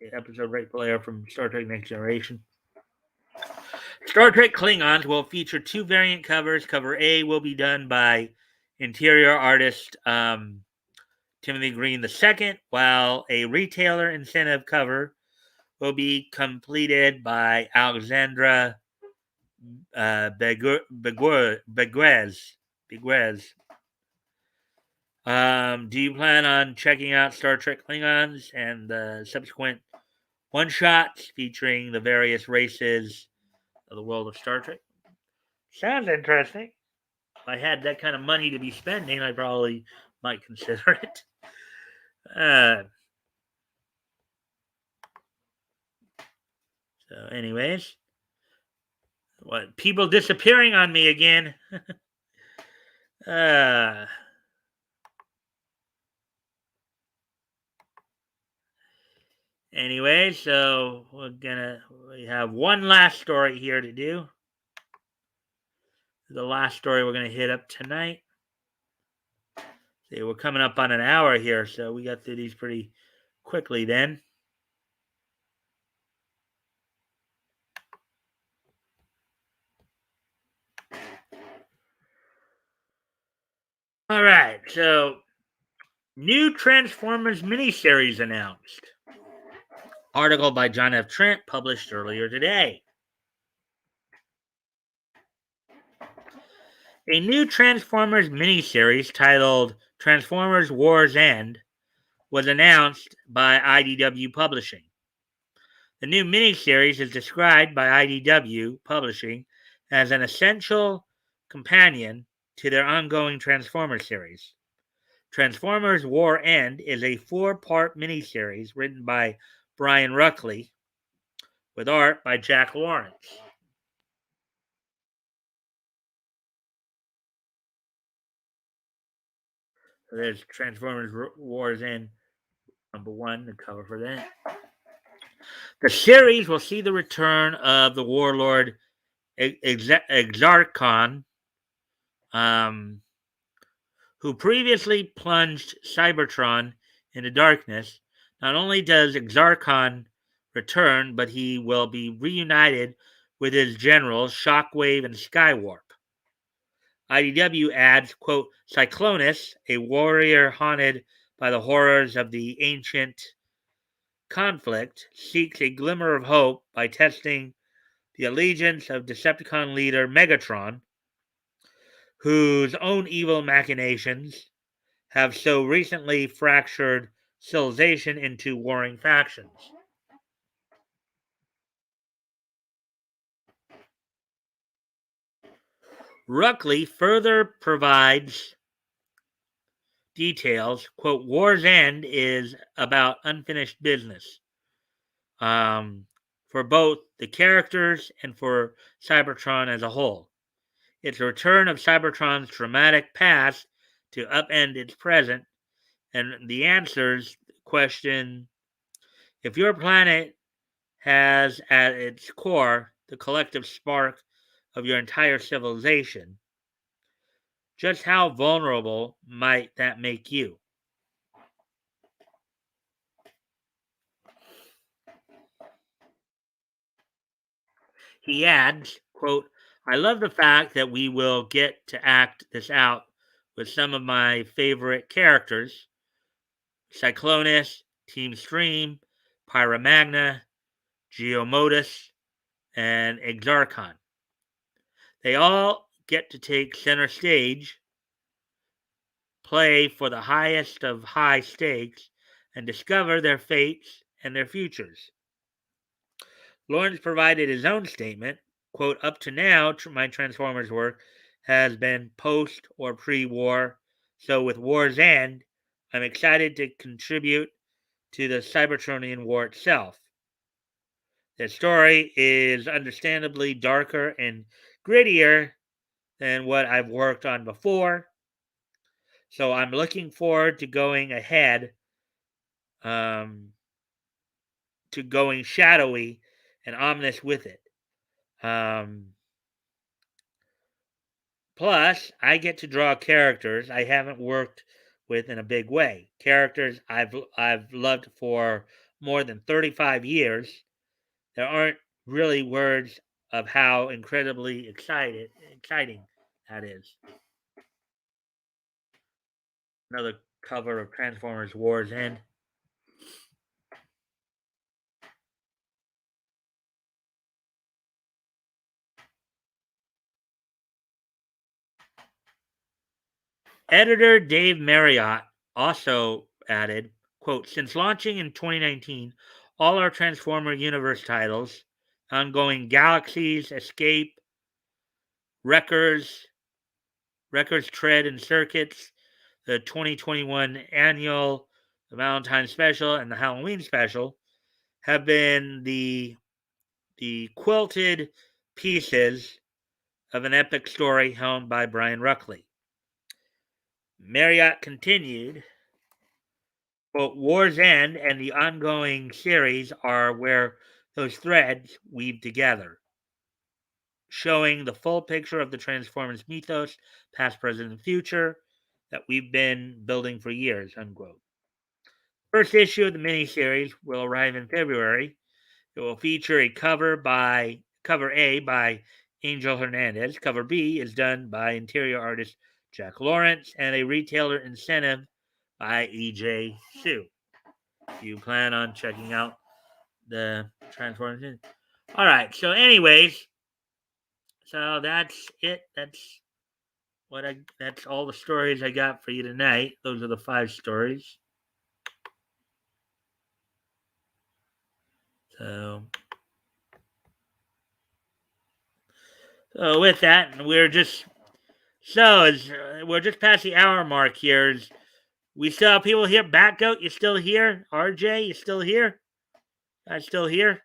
the episode Right Belair from Star Trek Next Generation. Star Trek Klingons will feature two variant covers. Cover A will be done by interior artist Timothy Green II, while a retailer incentive cover will be completed by Alexandra Beguez. Do you plan on checking out Star Trek Klingons and the subsequent one shots featuring the various races of the world of Star Trek? Sounds interesting. If I had that kind of money to be spending, I probably might consider it. Uh, so, anyways, What? People disappearing on me again. uh, anyway, so we have one last story here to do. The last story we're gonna hit up tonight. See, we're coming up on an hour here, so we got through these pretty quickly then. All right, so new Transformers miniseries announced. Article by John F. Trent published earlier today. A new Transformers miniseries titled Transformers War's End was announced by IDW Publishing. The new miniseries is described by IDW Publishing as an essential companion to their ongoing Transformers series. Transformers War End is a 4-part miniseries written by Brian Ruckley with art by Jack Lawrence. So there's Transformers War's End number 1, the cover for that. The series will see the return of the warlord Exarchon, who previously plunged Cybertron into darkness. Not only does Exarchon return, but he will be reunited with his generals Shockwave and Skywarp. IDW adds, quote, Cyclonus, a warrior haunted by the horrors of the ancient conflict, seeks a glimmer of hope by testing the allegiance of Decepticon leader Megatron, whose own evil machinations have so recently fractured civilization into warring factions. Ruckley further provides details, quote, War's End is about unfinished business for both the characters and for Cybertron as a whole. It's a return of Cybertron's dramatic past to upend its present, and the answers question if your planet has at its core the collective spark of your entire civilization, just how vulnerable might that make you? He adds, quote, I love the fact that we will get to act this out with some of my favorite characters Cyclonus, Team Stream, Pyramagna, Geomodus, and Exarchon. They all get to take center stage, play for the highest of high stakes, and discover their fates and their futures. Lawrence provided his own statement, quote, up to now, my Transformers work has been post or pre-war, so with War's End, I'm excited to contribute to the Cybertronian War itself. The story is understandably darker and grittier than what I've worked on before, so I'm looking forward to going ahead, to going shadowy and ominous with it. Plus, I get to draw characters I haven't worked with in a big way. Characters I've loved for more than 35 years. There aren't really words of how incredibly exciting that is. Another cover of Transformers War's End. Editor Dave Marriott also added, quote, since launching in 2019, all our Transformer Universe titles, ongoing Galaxies, Escape, Wreckers, Tread and Circuits, the 2021 annual, the Valentine's special, and the Halloween special, have been the quilted pieces of an epic story helmed by Brian Ruckley. Marriott continued, quote, War's End and the ongoing series are where those threads weave together, showing the full picture of the Transformers mythos, past, present, and future, that we've been building for years, unquote. First issue of the miniseries will arrive in February. It will feature a cover A by Angel Hernandez. Cover B is done by interior artist Jack Lawrence and a retailer incentive by EJ Sue. You plan on checking out the Transformers? All right. So, anyways, so that's it. That's all the stories I got for you tonight. Those are the 5 stories. So, with that, we're just we're just past the hour mark here. We still have people here. Batgoat, you still here? RJ, you still here? I'm still here.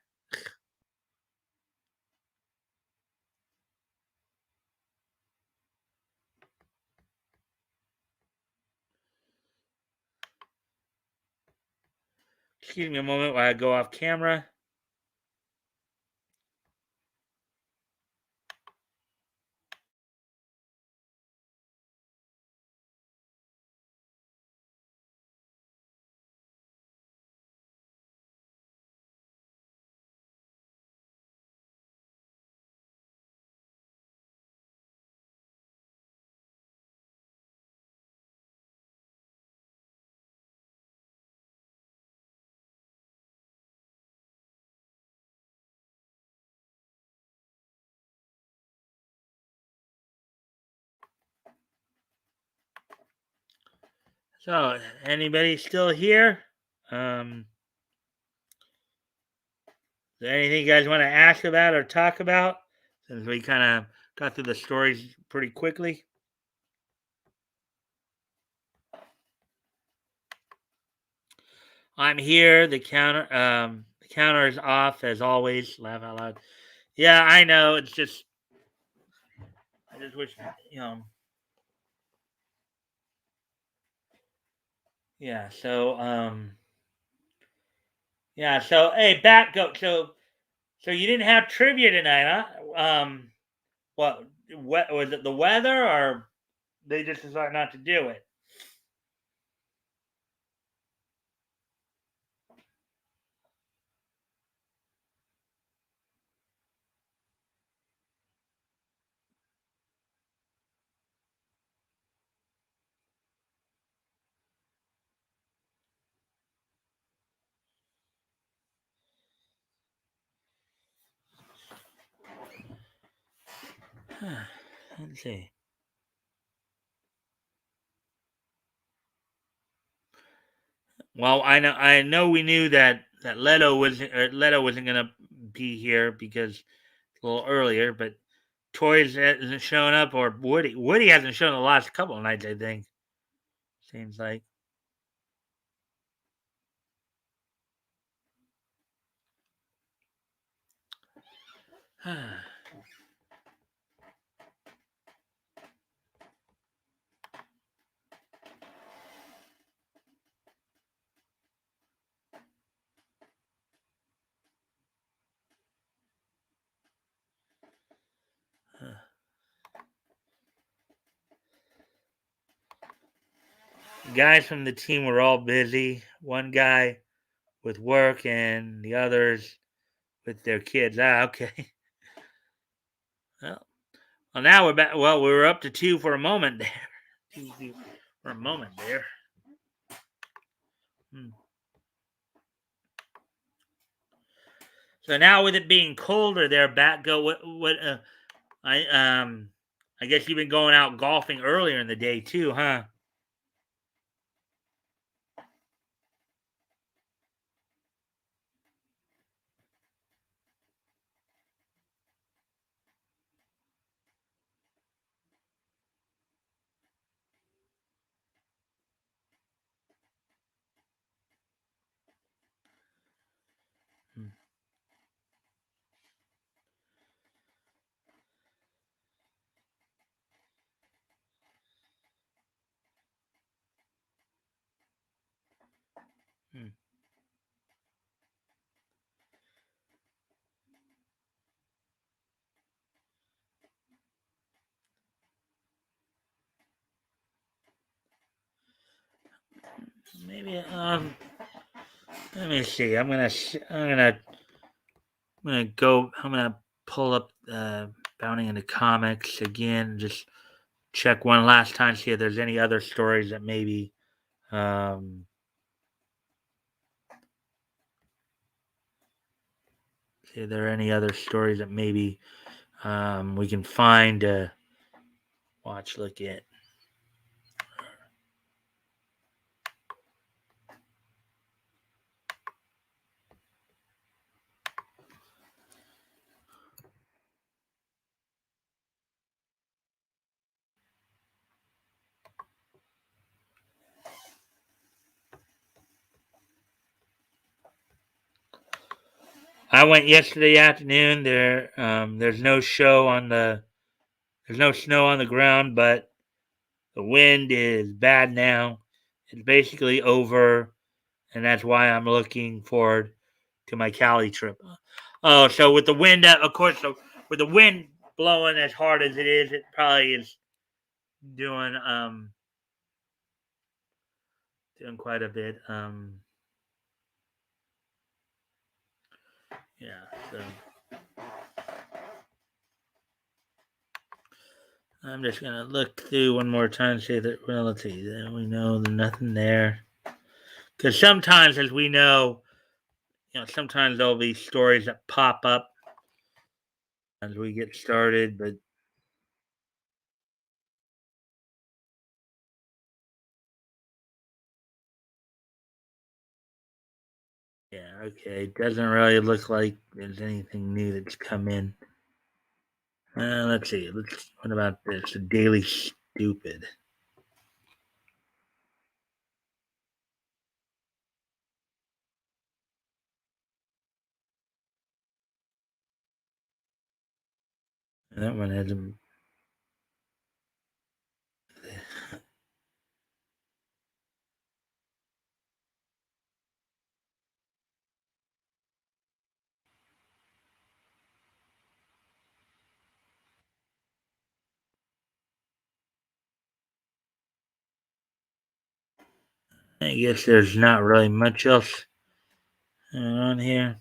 Excuse me a moment while I go off camera. So, anybody still here? Is there anything you guys want to ask about or talk about? Since we kind of got through the stories pretty quickly. I'm here. The counter is off as always. Laugh out loud. Yeah, I know. It's just I just wish you know. Yeah. So hey, Bat Goat. So you didn't have trivia tonight, huh? What was it? The weather, or they just decided not to do it? Let's see. Well, I know we knew that Leto wasn't gonna be here because a little earlier, but Toys hasn't shown up, or Woody hasn't shown the last couple of nights. I think seems like. Guys from the team were all busy. One guy with work, and the others with their kids. Ah, okay. Well, now we're back. Well, we were up to 2 for a moment there. 2 for a moment there. Hmm. So now with it being colder there, Batgo, I I guess you've been going out golfing earlier in the day too, huh? Hmm. maybe let me see. I'm gonna pull up Bounty in the Comics again. Just check one last time, see if there's any other stories that maybe um see if there are any other stories that maybe we can find watch look at. I went yesterday afternoon. There's no show on the there's no snow on the ground, but the wind is bad now. It's basically over, and that's why I'm looking forward to my Cali trip. Oh, so with the wind, of course, so with the wind blowing as hard as it is, it probably is doing doing quite a bit. Yeah. So I'm just gonna look through one more time, see that well, let's see. We know there's nothing there because sometimes, as we know, sometimes there'll be stories that pop up as we get started, but yeah, okay. It doesn't really look like there's anything new that's come in. Let's see. What about this? The Daily Stupid. That one hasn't. I guess there's not really much else on here.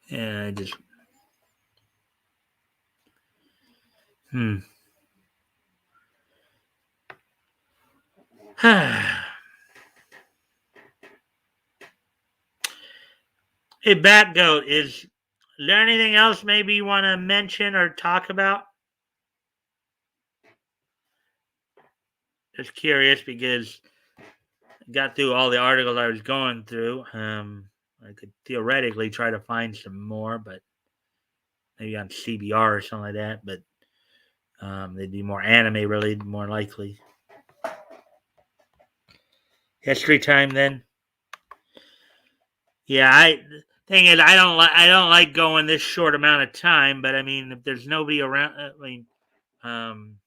Yeah, I just. Hmm. Hey, Bat Goat, is there anything else maybe you want to mention or talk about? Just curious because I got through all the articles I was going through. I could theoretically try to find some more, but maybe on CBR or something like that. But they'd be more anime related, more likely. History time then. Yeah, I thing is I don't like going this short amount of time, but I mean if there's nobody around, um,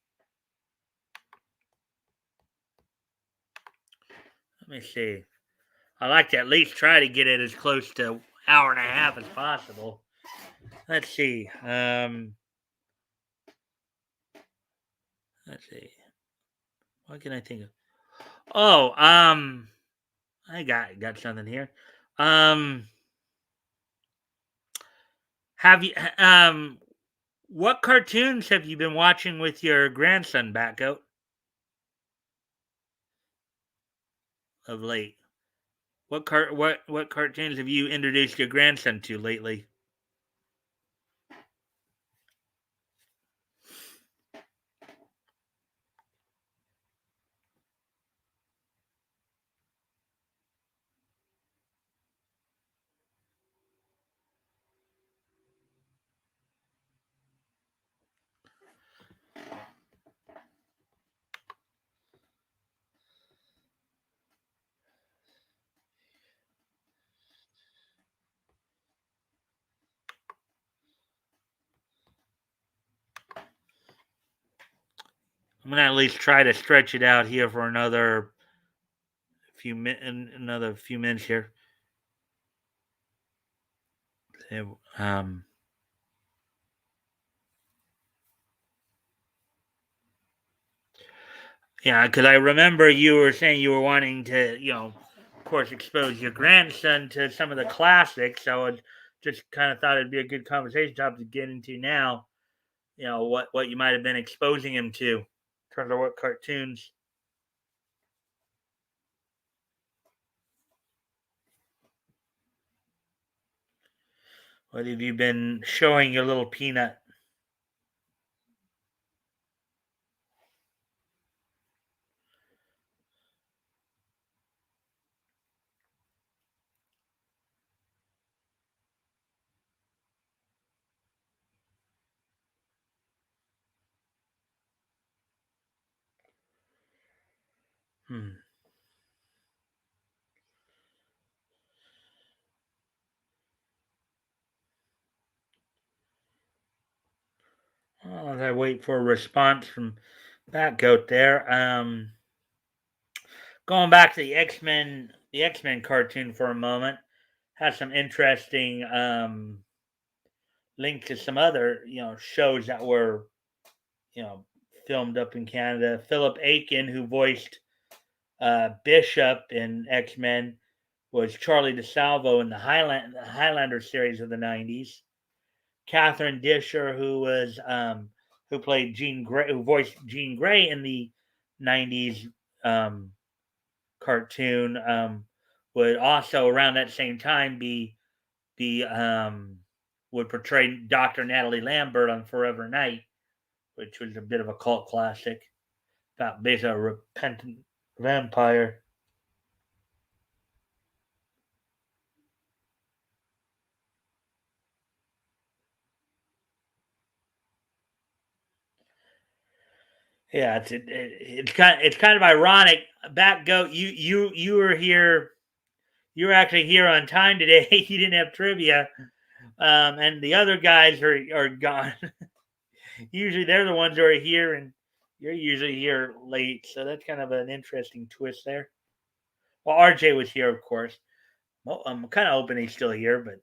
let me see. I like to at least try to get it as close to hour and a half as possible. Let's see. Let's see. What can I think of? Oh, I got something here. Um, have you what cartoons have you been watching with your grandson, Batgoat, of late? What cartoons have you introduced your grandson to lately? I'm gonna at least try to stretch it out here for another few minutes here. Yeah, because I remember you were saying you were wanting to, of course, expose your grandson to some of the classics. So I just kind of thought it'd be a good conversation topic to get into now. What you might have been exposing him to in terms of what cartoons. What have you been showing your little peanut? Hmm. Well, as I wait for a response from that goat there. Going back to the X Men cartoon for a moment, has some interesting link to some other shows that were you know filmed up in Canada. Philip Aiken, who voiced Bishop in X Men, was Charlie DeSalvo in the Highlander series of the '90s. Catherine Disher, who played Jean Grey, who voiced Jean Grey in the '90s um, cartoon, would also around that same time be would portray Dr. Natalie Lambert on Forever Night, which was a bit of a cult classic about based on a repentant vampire. Yeah, it's kind of ironic. Back goat, you were here. You were actually here on time today. You didn't have trivia, and the other guys are gone. Usually they're the ones who are here, and you're usually here late. So that's kind of an interesting twist there. Well, RJ was here, of course. Well, I'm kind of hoping he's still here, but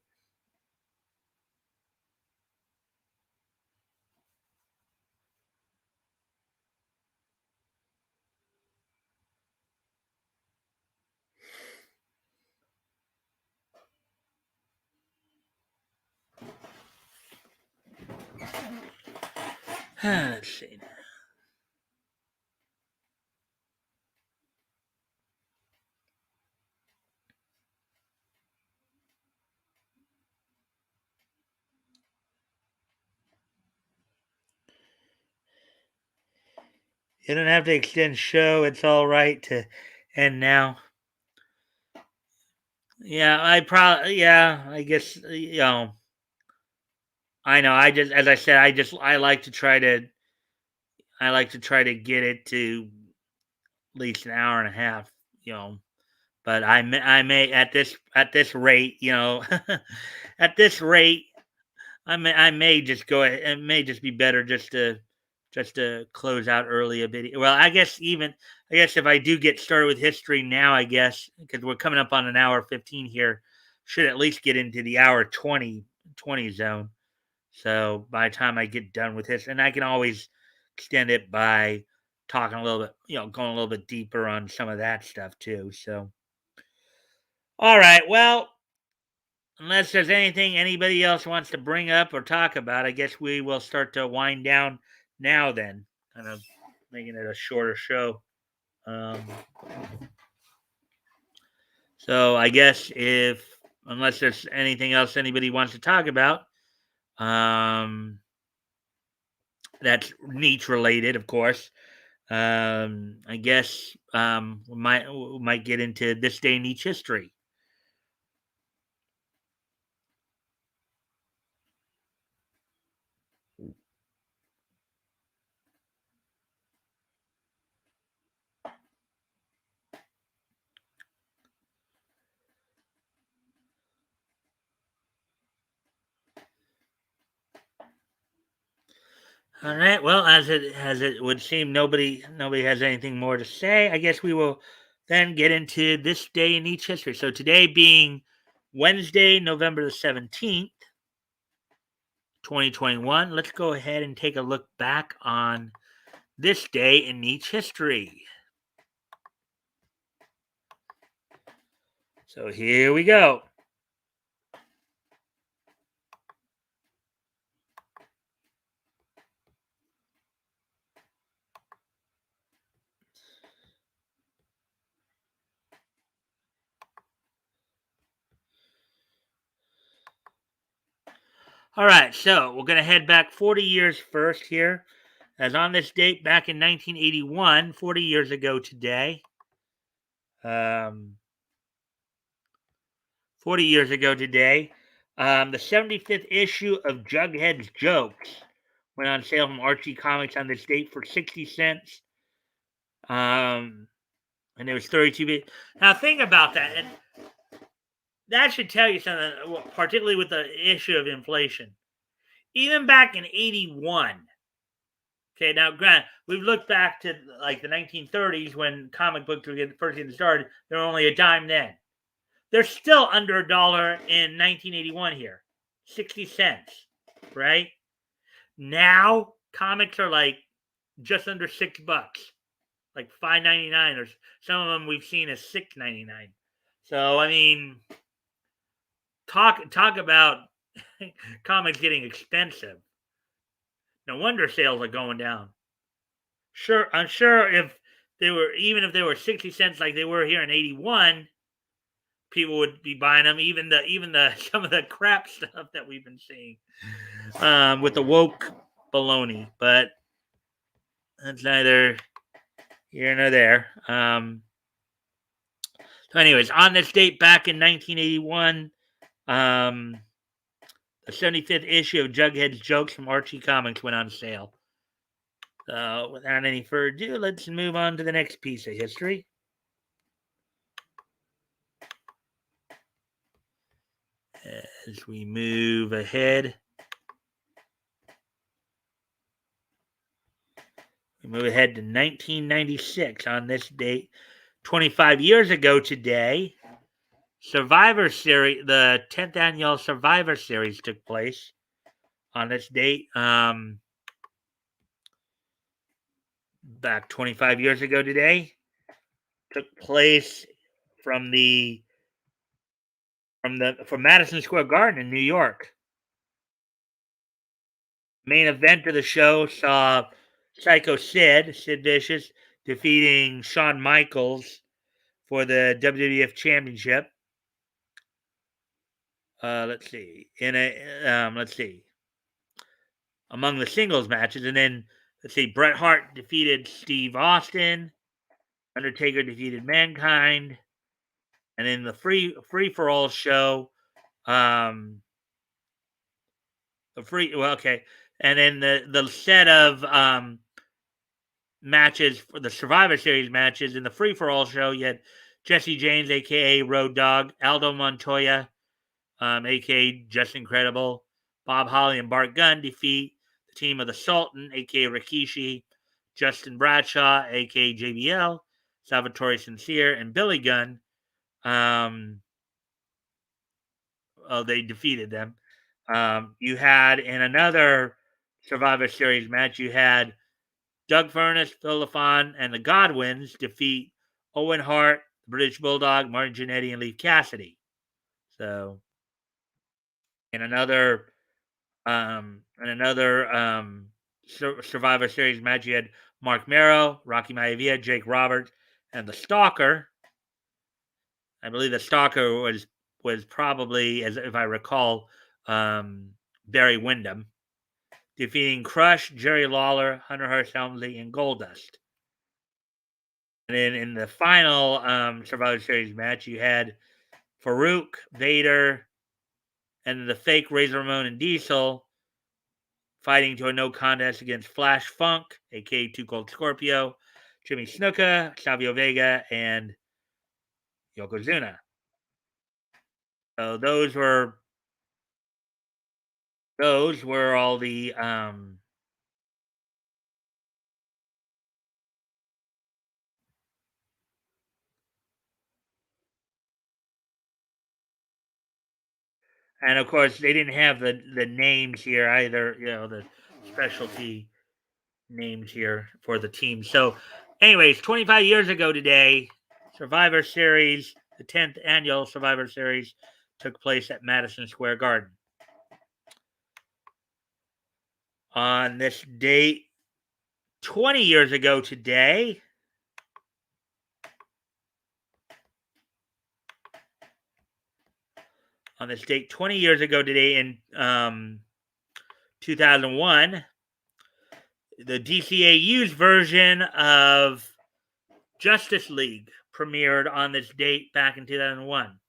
let's see. You don't have to extend show. It's all right to end now. Yeah, I probably. Yeah, I guess. I know. I just, as I said, I like to try to. I like to try to get it to at least an hour and a half. You know, but I may at this rate. At this rate, I may just go ahead. It may just be better just to close out early a bit. Well, I guess if I do get started with history now, I guess because we're coming up on an hour 15 here, should at least get into the hour 20 zone. So by the time I get done with this, and I can always extend it by talking a little bit, going a little bit deeper on some of that stuff too. So, all right. Well, unless there's anything anybody else wants to bring up or talk about, I guess we will start to wind down now. Then, kind of making it a shorter show. Um, so I guess if unless there's anything else anybody wants to talk about, um, that's niche related, of course. I guess we might get into this day in each history. All right. Well, as it would seem, nobody has anything more to say. I guess we will then get into this day in each history. So today being Wednesday, November the 17th, 2021. Let's go ahead and take a look back on this day in each history. So here we go. All right, so we're going to head back 40 years first here. As on this date, back in 1981, 40 years ago today, 40 years ago today, the 75th issue of Jughead's Jokes went on sale from Archie Comics on this date for 60 cents. And it was 32 bit. Now, think about that. And that should tell you something, particularly with the issue of inflation. Even back in 81, okay, now, Grant, we've looked back to like the 1930s when comic books were first getting started. They were only a dime then. They're still under $1 in 1981 here, 60 cents, right? Now comics are like just under $6, like $5.99, or some of them we've seen as $6.99. So I mean, talk about comics getting expensive. No wonder sales are going down. Sure, I'm sure if they were, even if they were 60 cents like they were here in 81, people would be buying them. Even the some of the crap stuff that we've been seeing with the woke baloney, but that's neither here nor there. So, anyways, on this date back in 1981, the 75th issue of Jughead's Jokes from Archie Comics went on sale. So, without any further ado, let's move on to the next piece of history. As we move ahead, we move ahead to 1996. On this date, 25 years ago today, Survivor Series, the 10th annual Survivor Series took place on this date. Back 25 years ago today, took place from Madison Square Garden in New York. Main event of the show saw Psycho Sid Vicious, defeating Shawn Michaels for the WWF Championship. Let's see. Let's see. Among the singles matches, and then let's see. Bret Hart defeated Steve Austin. Undertaker defeated Mankind, and then the free for all show. And then the set of matches for the Survivor Series matches in the free for all show. You had Jesse James, aka Road Dogg, Aldo Montoya, aka Just Incredible, Bob Holly and Bart Gunn defeat the team of the Sultan, aka Rikishi, Justin Bradshaw, aka JBL, Salvatore Sincere, and Billy Gunn. They defeated them. You had in another Survivor Series match, you had Doug Furnas, Phil LaFon, and the Godwins defeat Owen Hart, the British Bulldog, Martin Jannetty, and Leif Cassidy. So, in another Survivor Series match, you had Mark Merrow, Rocky Maivia, Jake Roberts, and the Stalker. I believe the Stalker was probably, as if I recall, Barry Windham, defeating Crush, Jerry Lawler, Hunter Hearst Helmsley, and Goldust. And then in the final Survivor Series match, you had Farouk, Vader, and the fake Razor Ramon and Diesel fighting to a no contest against Flash Funk, aka Too Cold Scorpio, Jimmy Snuka, Savio Vega, and Yokozuna. So those were all the and of course they didn't have the names here either, the specialty names here for the team. So anyways, 25 years ago today, Survivor Series, The 10th annual Survivor Series took place at Madison Square Garden. On this date, 20 years ago today, in 2001, the DCAU's version of Justice League premiered on this date back in 2001.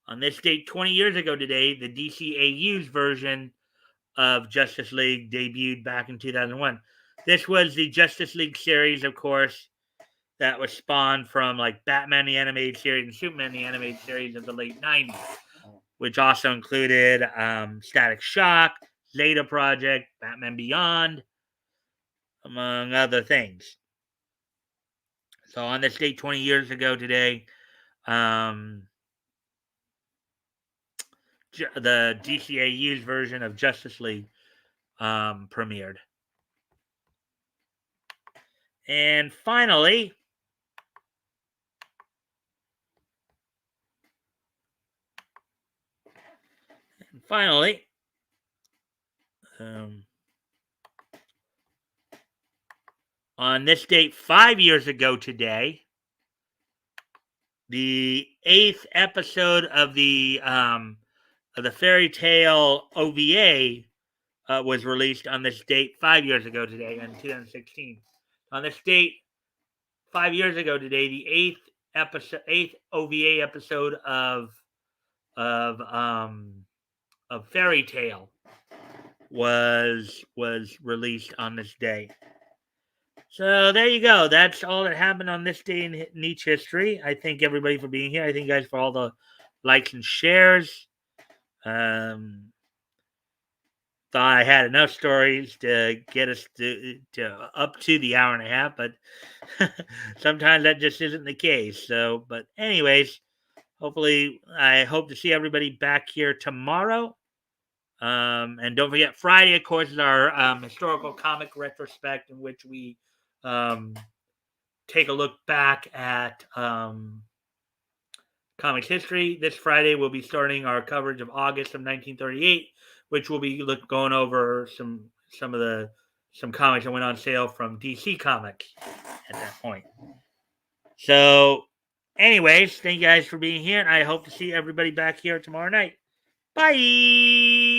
On this date, 20 years ago today, the DCAU's version of Justice League debuted back in 2001. This was the Justice League series, of course, that was spawned from like Batman the Animated Series and Superman the Animated Series of the late 90s, which also included Static Shock, Zeta Project, Batman Beyond, among other things. So on this date 20 years ago today, the DCAU's version of Justice League premiered. And finally, on this date 5 years ago today, the 8th episode of the Fairy Tale OVA was released on this date 5 years ago today in 2016. On this date 5 years ago today, the 8th OVA episode of Fairy Tale was released on this day. So there you go. That's all that happened on this day in niche history. I thank everybody for being here. I thank you guys for all the likes and shares. Thought I had enough stories to get us to up to the hour and a half, but sometimes that just isn't the case. So, but anyways, hopefully, I hope to see everybody back here tomorrow. And don't forget, Friday, of course, is our historical comic retrospect, in which we take a look back at comics history. This Friday, we'll be starting our coverage of August of 1938, which will be going over some comics that went on sale from DC Comics at that point. So, anyways, thank you guys for being here, and I hope to see everybody back here tomorrow night. Bye!